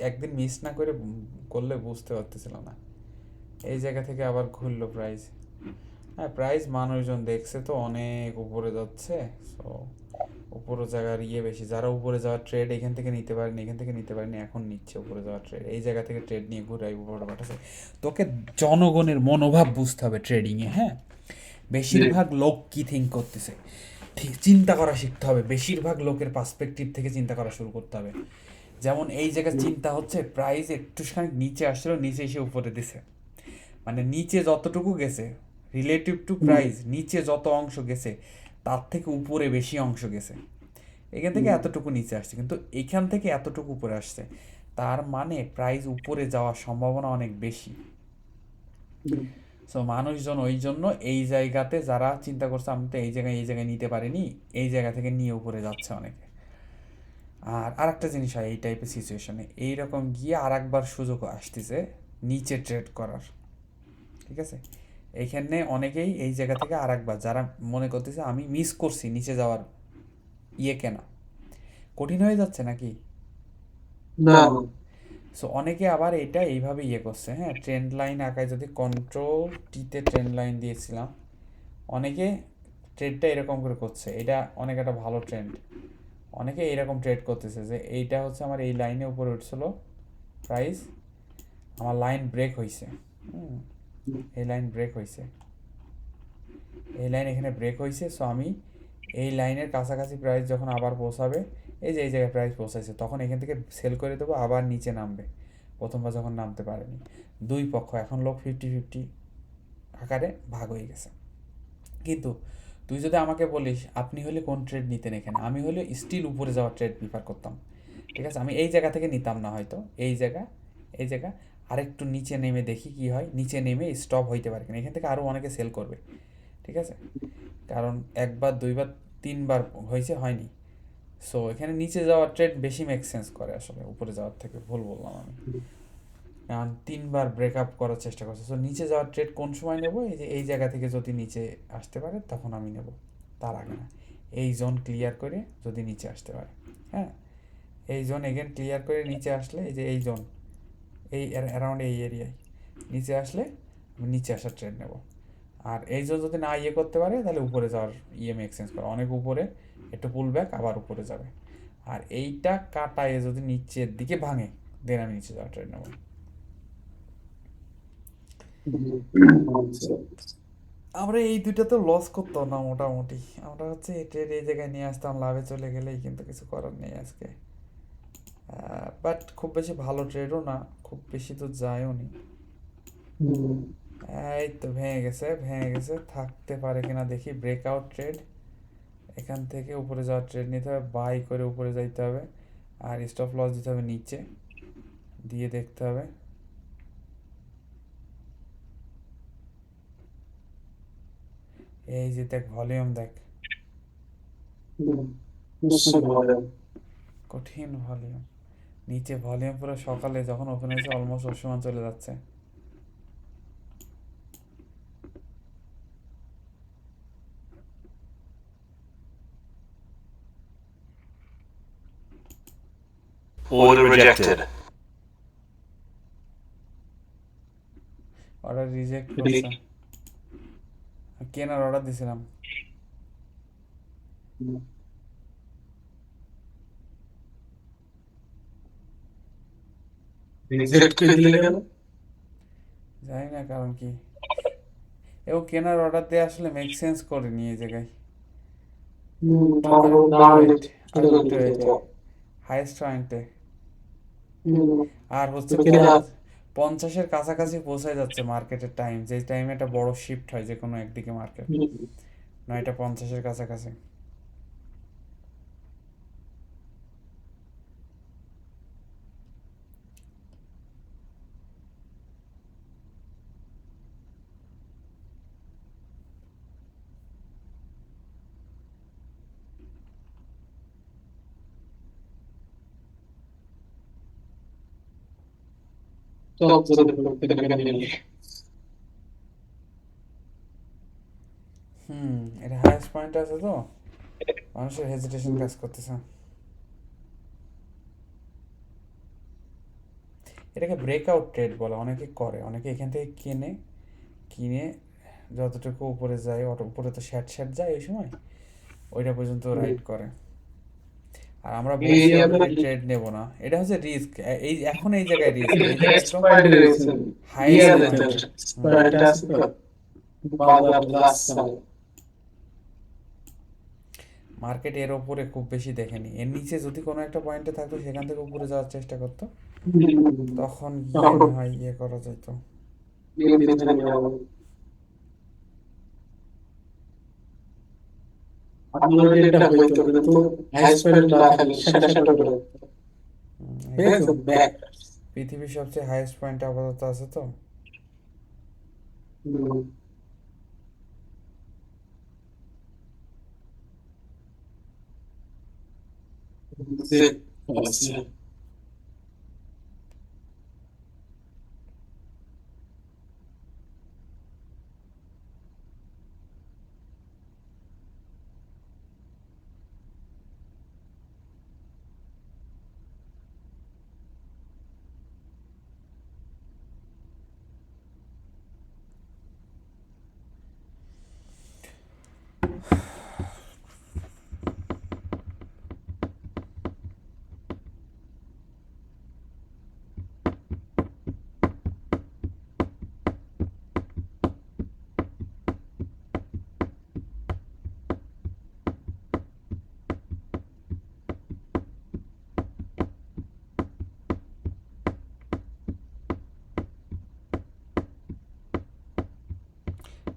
একদিন মিস না করলে বুঝতে পারতেছিলাম না। এই জায়গা থেকে আবার ঘুরলো প্রাইস, হ্যাঁ প্রাইস মানুষজন দেখছে তো অনেক উপরে যাচ্ছে, সো উপরে জায়গার বেশি, যারা উপরে যাওয়ার ট্রেড এখান থেকে নিতে পারেনি, এখন নিচ্ছে উপরে যাওয়ার ট্রেড, এই জায়গা থেকে ট্রেড নিয়ে ঘুরে উপরে পাঠাচ্ছে। তোকে জনগণের মনোভাব বুঝতে হবে ট্রেডিংয়ে, হ্যাঁ বেশিরভাগ লোক কি থিঙ্ক করতেছে চিন্তা করা শিখতে হবে, বেশিরভাগ লোকের পার্সপেক্টিভ থেকে চিন্তা করা শুরু করতে হবে। যেমন এই জায়গায় চিন্তা হচ্ছে প্রাইস একটুখানি নিচে আসছিল, নিচে এসে উপরে দিছে, মানে নিচে যতটুকু গেছে রিলেটিভ টু প্রাইস, নিচে যত অংশ গেছে তার থেকে উপরে বেশি অংশ গেছে, এখান থেকে এতটুকু নিচে আসছে, কিন্তু এখান থেকে এতটুকু উপরে আসছে, তার মানে প্রাইস উপরে যাওয়ার সম্ভাবনা অনেক বেশি। সো মানুষজন ওই জন্য এই জায়গাতে যারা চিন্তা করছে আমি তো এই জায়গায় নিতে পারিনি, এই জায়গা থেকে নিয়ে উপরে যাচ্ছে অনেকে। আর আরেকটা জিনিস হয় এই টাইপের সিচুয়েশনে, এইরকম গিয়ে আর একবার সুযোগ আসতেছে নিচে ট্রেড করার, ঠিক আছে? এইখানে অনেকেই এই জায়গা থেকে আর একবার যারা মনে করতেছে আমি মিস করছি নিচে যাওয়ার কেনা কঠিন হয়ে যাচ্ছে নাকি না সো অনেকে আবার এটা এইভাবে করছে, হ্যাঁ, ট্রেন্ড লাইন আঁকায় যদি কন্ট্রোল টিতে ট্রেন্ড লাইন দিয়েছিলাম, অনেকে ট্রেডটা এরকম করে করছে, এটা অনেক একটা ভালো ট্রেন্ড। অনেকে এইরকম ট্রেড করতেছে যে এইটা হচ্ছে আমার এই লাইনে উপরে উঠছিল প্রাইস, আমার লাইন ব্রেক হয়েছে, এই লাইন ব্রেক হয়েছে, এই লাইন এখানে ব্রেক হয়েছে, সো আমি এই লাইনের কাছাকাছি প্রাইস যখন আবার পৌঁছাবে, এই যে এই জায়গায় প্রাইস পৌঁছাইছে, তখন এখান থেকে সেল করে দেবো, আবার নিচে নামবে প্রথমবার যখন নামতে পারেনি। দুই পক্ষ এখন লোক 50-50 আকারে ভাগ হয়ে গেছে। কিন্তু তুই যদি আমাকে বলিস আপনি হলে কোন ট্রেড নিতেন এখানে, আমি হলে স্টিল উপরে যাওয়ার ট্রেড প্রিফার করতাম, ঠিক আছে? আমি এই জায়গা থেকে নিতাম না, হয়তো এই জায়গা আরেকটু নিচে নেমে দেখি কি হয়, নিচে নেমে স্টপ হইতে পারে কিনা, এখান থেকে আরও অনেকে সেল করবে, ঠিক আছে? কারণ একবার দুইবার তিনবার হয়েছে, হয়নি। সো এখানে নিচে যাওয়ার ট্রেড বেশি মেক সেন্স করে আসলে উপরে যাওয়ার থেকে, ভুল বললাম আমি, কারণ তিনবার ব্রেকআপ করার চেষ্টা করছে। সো নিচে যাওয়ার ট্রেড কোন সময় নেব, এই যে এই জায়গা থেকে যদি নিচে আসতে পারে তখন আমি নেব, তার আগে না। এই জোন ক্লিয়ার করে যদি নিচে আসতে পারে, হ্যাঁ, এই জোন এগেন ক্লিয়ার করে নিচে আসলে, এই যে এই জোন এই অ্যারাউন্ড এই এরিয়ায় নিচে আসলে আমি নিচে আসার ট্রেড নেব। আর এই জোন যদি না করতে পারে তাহলে উপরে যাওয়ার মেক সেন্স করে, অনেক উপরে একটু পুল ব্যাক আবার উপরে যাবে। আর এইটা কাটায় যদি নিচের দিকে ভাঙে দেন আমি নিচে যাওয়ার ট্রেড নেব। আমরা এই দুইটা তো লস করতাম না মোটামুটি, আমরা হচ্ছে এই ট্রেড এই জায়গায় নিয়ে আসতাম, লাভে চলে গেলেই, কিন্তু কিছু করার নেই আজকে। বাট খুব বেশি ভালো ট্রেডও না, খুব বেশি তো যায়ও নি। এই তো ভেঙে গেছে, থাকতে পারে কিনা দেখি। ব্রেকআউট ট্রেড, এখান থেকে উপরে যাওয়ার ট্রেড নিতে হবে, বাই করে উপরে যাইতে হবে, আর স্টপ লস দিতে হবে নিচে দিয়ে দেখতে হবে। এই যে দেখ ভলিউম, দেখ কঠিন ভলিউম, নিচে ভলিউম পুরো সকালে যখন ওপেন হয়েছে অলমোস্ট ওর সমান চলে যাচ্ছে। Order rejected. অর্ডার রিজেক্ট করছে, কেনার অর্ডার দিছিলাম। রিজেক্ট করে দিলে কেন? জানি না কারণ কি, এবং কেনার অর্ডার দিয়ে আসলে মেক সেন্স করেনি এই জায়গায়। হাইয়েস্ট পয়েন্টে আর হচ্ছে 50-এর কাছাকাছি পৌঁছায় যাচ্ছে মার্কেটের টাইম, যে টাইমে একটা বড় শিফট হয় যে কোনো একদিকে মার্কেট, 9:50-এর কাছাকাছি। এটা হাইয়েস্ট পয়েন্ট আছে তো মানুষের হেজিটেশন কাজ করতেছে। এটাকে ব্রেকআউট ট্রেড বলে, অনেকে করে, অনেকে এখান থেকে কিনে যতটুকু উপরে যায়, উপরে তো শ্যাট যায় এই সময়, ওইটা পর্যন্ত রাইড করে। আর আমরা ট্রেড নেব না, এটা হচ্ছে রিস্ক। এই এখন এই জায়গায় রিস্ক, এই মার্কেট এর উপরে খুব বেশি দেখেনি, এর নিচে যদি কোনো একটা পয়েন্টে থাকতো সেখান থেকে উপরে যাওয়ার চেষ্টা করতো, তখন করা যেত। পৃথিবীর সবচেয়ে হাইয়েস্ট পয়েন্ট আপাতত আছে তো।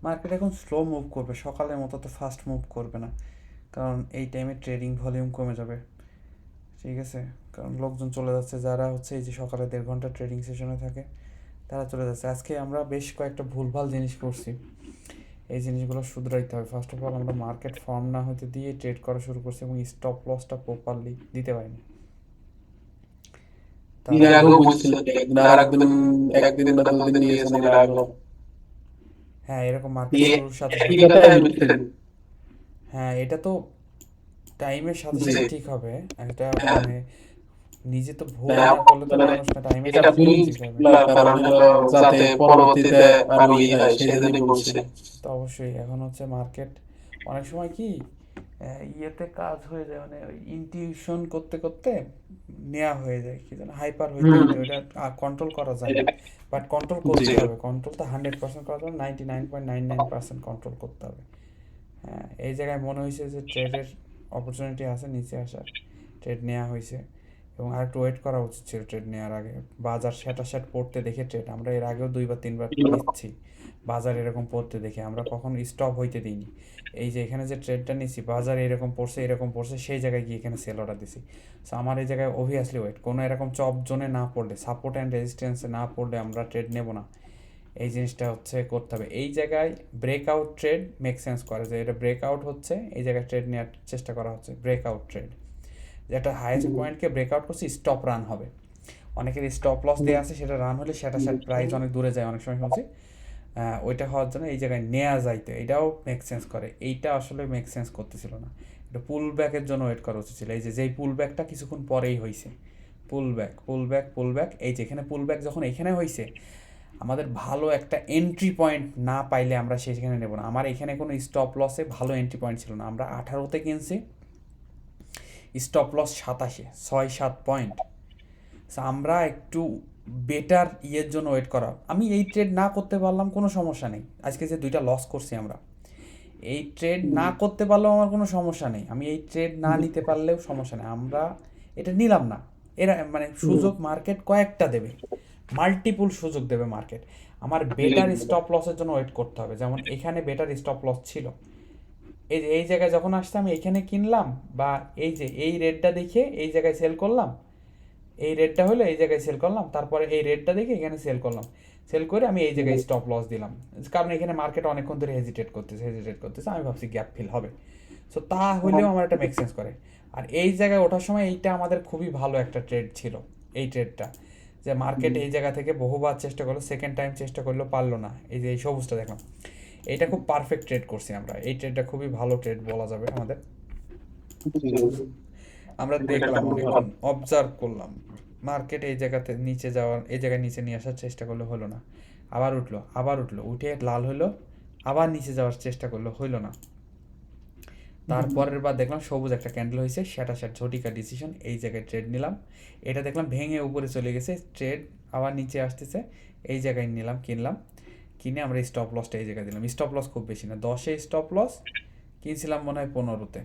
মার্কেট এখন স্লো মুভ করবে, সকালের মতো তো ফাস্ট মুভ করবে না, কারণ এই টাইমে ট্রেডিং ভলিউম কমে যাবে, ঠিক আছে? কারণ লোকজন চলে যাচ্ছে, যারা হচ্ছে এই যে সকালে 1.5 ঘন্টা ট্রেডিং সেশনে থাকে তারা চলে যাচ্ছে। আজকে আমরা বেশ কয়েকটা ভুলভাল জিনিস করছি, এই জিনিসগুলো শুধরাইতে হবে। ফার্স্ট অফ অল আমরা মার্কেট ফর্ম না হতে দিয়ে ট্রেড করা শুরু করছি এবং স্টপ লসটা প্রপারলি দিতে পারিনি। হ্যাঁ, এরকম মার্কেট শুরুর সাথে সাথে, হ্যাঁ এটা তো টাইমের সাথে সাথে ঠিক হবে। এটা মানে নিজে তো ভুল না করলে তো মানুষ না টাইমের সাথে ঠিক হবে। যাতে পরবর্তীতে আরো সেজন্যই বলছি। তো অবশ্যই এখন হচ্ছে মার্কেট অনেক সময় কি ইয়েতে কাজ হয়ে যায়, মানে ইনটিউশন করতে করতে নেওয়া হয়ে যায়, কি যেন হাইপার হয়ে যায়, ওটা কন্ট্রোল করা যায় না। বাট কন্ট্রোল করতে হবে, কন্ট্রোল তো 100% করা যাবে, 99.99% কন্ট্রোল করতে হবে। হ্যাঁ, এই জায়গায় মনে হয়েছে যে ট্রেডের অপরচুনিটি আছে নিচে আসার, ট্রেড নেওয়া হয়েছে এবং আর একটু ওয়েট করা উচিত ছিল ট্রেড নেওয়ার আগে। বাজার শ্যাট পড়তে দেখে ট্রেড আমরা এর আগেও 2 বা 3 বার নিচ্ছি, বাজার এরকম পড়তে দেখে আমরা কখনো স্টপ হইতে দিইনি। এই যে এখানে যে ট্রেডটা নিচ্ছি, বাজার এরকম পড়ছে, সেই জায়গায় গিয়ে এখানে সেল অর্ডার দিছি। সো আমার এই জায়গায় অবভিয়াসলি ওয়েট, কোনো এরকম চপ জোনে না পড়লে, সাপোর্ট অ্যান্ড রেজিস্ট্যান্সে না পড়লে আমরা ট্রেড নেব না। এই জিনিসটা হচ্ছে করতে হবে। এই জায়গায় ব্রেকআউট ট্রেড মেক সেন্স করে, যে এটা ব্রেকআউট হচ্ছে, এই জায়গায় ট্রেড নেওয়ার চেষ্টা করা হচ্ছে, ব্রেকআউট ট্রেড, যেটা হাইয়েস্ট পয়েন্টকে ব্রেকআউট করছে, স্টপ রান হবে। অনেকের স্টপ লস দেওয়া আছে, সেটা রান হলে সেটা প্রাইস অনেক দূরে যায় অনেক সময় শুনছি, ওইটা হওয়ার জন্য এই জায়গায় নেওয়া যাইতে, এটাও মেক সেন্স করে। এইটা আসলে মেক সেন্স করতেছিল না, এটা পুল ব্যাকের জন্য ওয়েট করা উচিত ছিল। এই যে যেই পুল ব্যাকটা কিছুক্ষণ পরেই হয়েছে, পুল ব্যাক, এই যে এখানে পুল ব্যাক যখন এখানে হয়েছে, আমাদের ভালো একটা এন্ট্রি পয়েন্ট না পাইলে আমরা সেখানে নেব না। আমার এখানে কোনো স্টপ লসে ভালো এন্ট্রি পয়েন্ট ছিল না, আমরা 18তে কিনছি, স্টপ লস 27, 6-7 পয়েন্ট। আমরা একটু বেটার ইয়ের জন্য ওয়েট করা। আমি এই ট্রেড না করতে পারলাম কোনো সমস্যা নেই, আজকে যে 2টা লস করছি আমরা, এই ট্রেড না করতে পারলেও আমার কোনো সমস্যা নেই, আমি এই ট্রেড না নিতে পারলেও সমস্যা নেই, আমরা এটা নিলাম না। এরা মানে সুযোগ মার্কেট কয়েকটা দেবে, মাল্টিপুল সুযোগ দেবে মার্কেট। আমার বেটার স্টপ লসের জন্য ওয়েট করতে হবে। যেমন এখানে বেটার স্টপ লস ছিল, এই জায়গায় যখন আসছে আমি এখানে কিনলাম, বা এই যে এই রেটটা দেখে এই জায়গায় সেল করলাম, এই রেটটা হলো এই জায়গায় সেল করলাম, তারপরে এই রেটটা দেখে এখানে সেল করলাম, সেল করে আমি এই জায়গায় স্টপ লস দিলাম, কারণ এখানে মার্কেট অনেকক্ষণ ধরে হেজিটেট করতেছে, আমি ভাবছি গ্যাপ ফিল হবে। সো তা হলেও আমার এটা মেক সেন্স করে। আর এই জায়গায় ওঠার সময় এইটা আমাদের খুবই ভালো একটা ট্রেড ছিল, এই ট্রেডটা, যে মার্কেট এই জায়গা থেকে বহুবার চেষ্টা করলো, সেকেন্ড টাইম চেষ্টা করলো, পারলো না। এই যে এই সবুজটা দেখলাম, এইটা খুব পারফেক্ট ট্রেড করছি আমরা, এই ট্রেডটা খুবই ভালো ট্রেড বলা যাবে আমাদের। আমরা দেখলাম, অনেকক্ষণ অবজার্ভ করলাম, মার্কেট এই জায়গাতে নিচে যাওয়ার, এই জায়গায় নিচে নিয়ে আসার চেষ্টা করলো, হলো না, আবার উঠলো, উঠে লাল হলো, আবার নিচে যাওয়ার চেষ্টা করলো, হইলো না। তারপরের বার দেখলাম সবুজ একটা ক্যান্ডেল হয়েছে, সেটা ঝটিকা ডিসিশন, এই জায়গায় ট্রেড নিলাম, এটা দেখলাম ভেঙে উপরে চলে গেছে, ট্রেড আবার নিচে আসতেছে, এই জায়গায় নিলাম, কিনে আমরা স্টপ লসটা এই জায়গায় দিলাম। স্টপ লস খুব বেশি না, 10-এ স্টপ লস, কিনছিলাম মনে হয় 15-তে,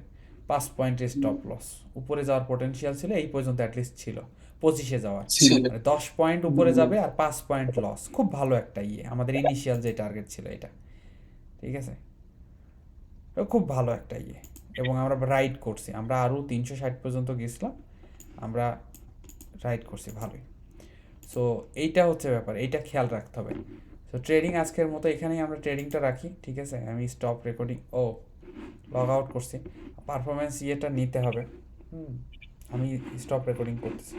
5 পয়েন্টের স্টপ লস। উপরে যাওয়ার পোটেনশিয়াল ছিল, এই পর্যন্ত অ্যাটলিস্ট ছিল 25-এ যাওয়ার, মানে 10 পয়েন্ট উপরে যাবে আর 5 পয়েন্ট লস, খুব ভালো একটা আমাদের ইনিশিয়াল যে টার্গেট ছিল এটা, ঠিক আছে, খুব ভালো একটা এবং আমরা রাইড করছি, আমরা আরও 360 পর্যন্ত গেছিলাম, আমরা রাইড করছি ভালোই। সো এইটা হচ্ছে ব্যাপার, এইটা খেয়াল রাখতে হবে। সো ট্রেডিং আজকের মতো এখানেই আমরা ট্রেডিংটা রাখি, ঠিক আছে। আমি স্টপ রেকর্ডিং লগ আউট করছি, পারফরমেন্স ইয়েটা নিতে হবে। আমি স্টপ রেকর্ডিং করতেছি।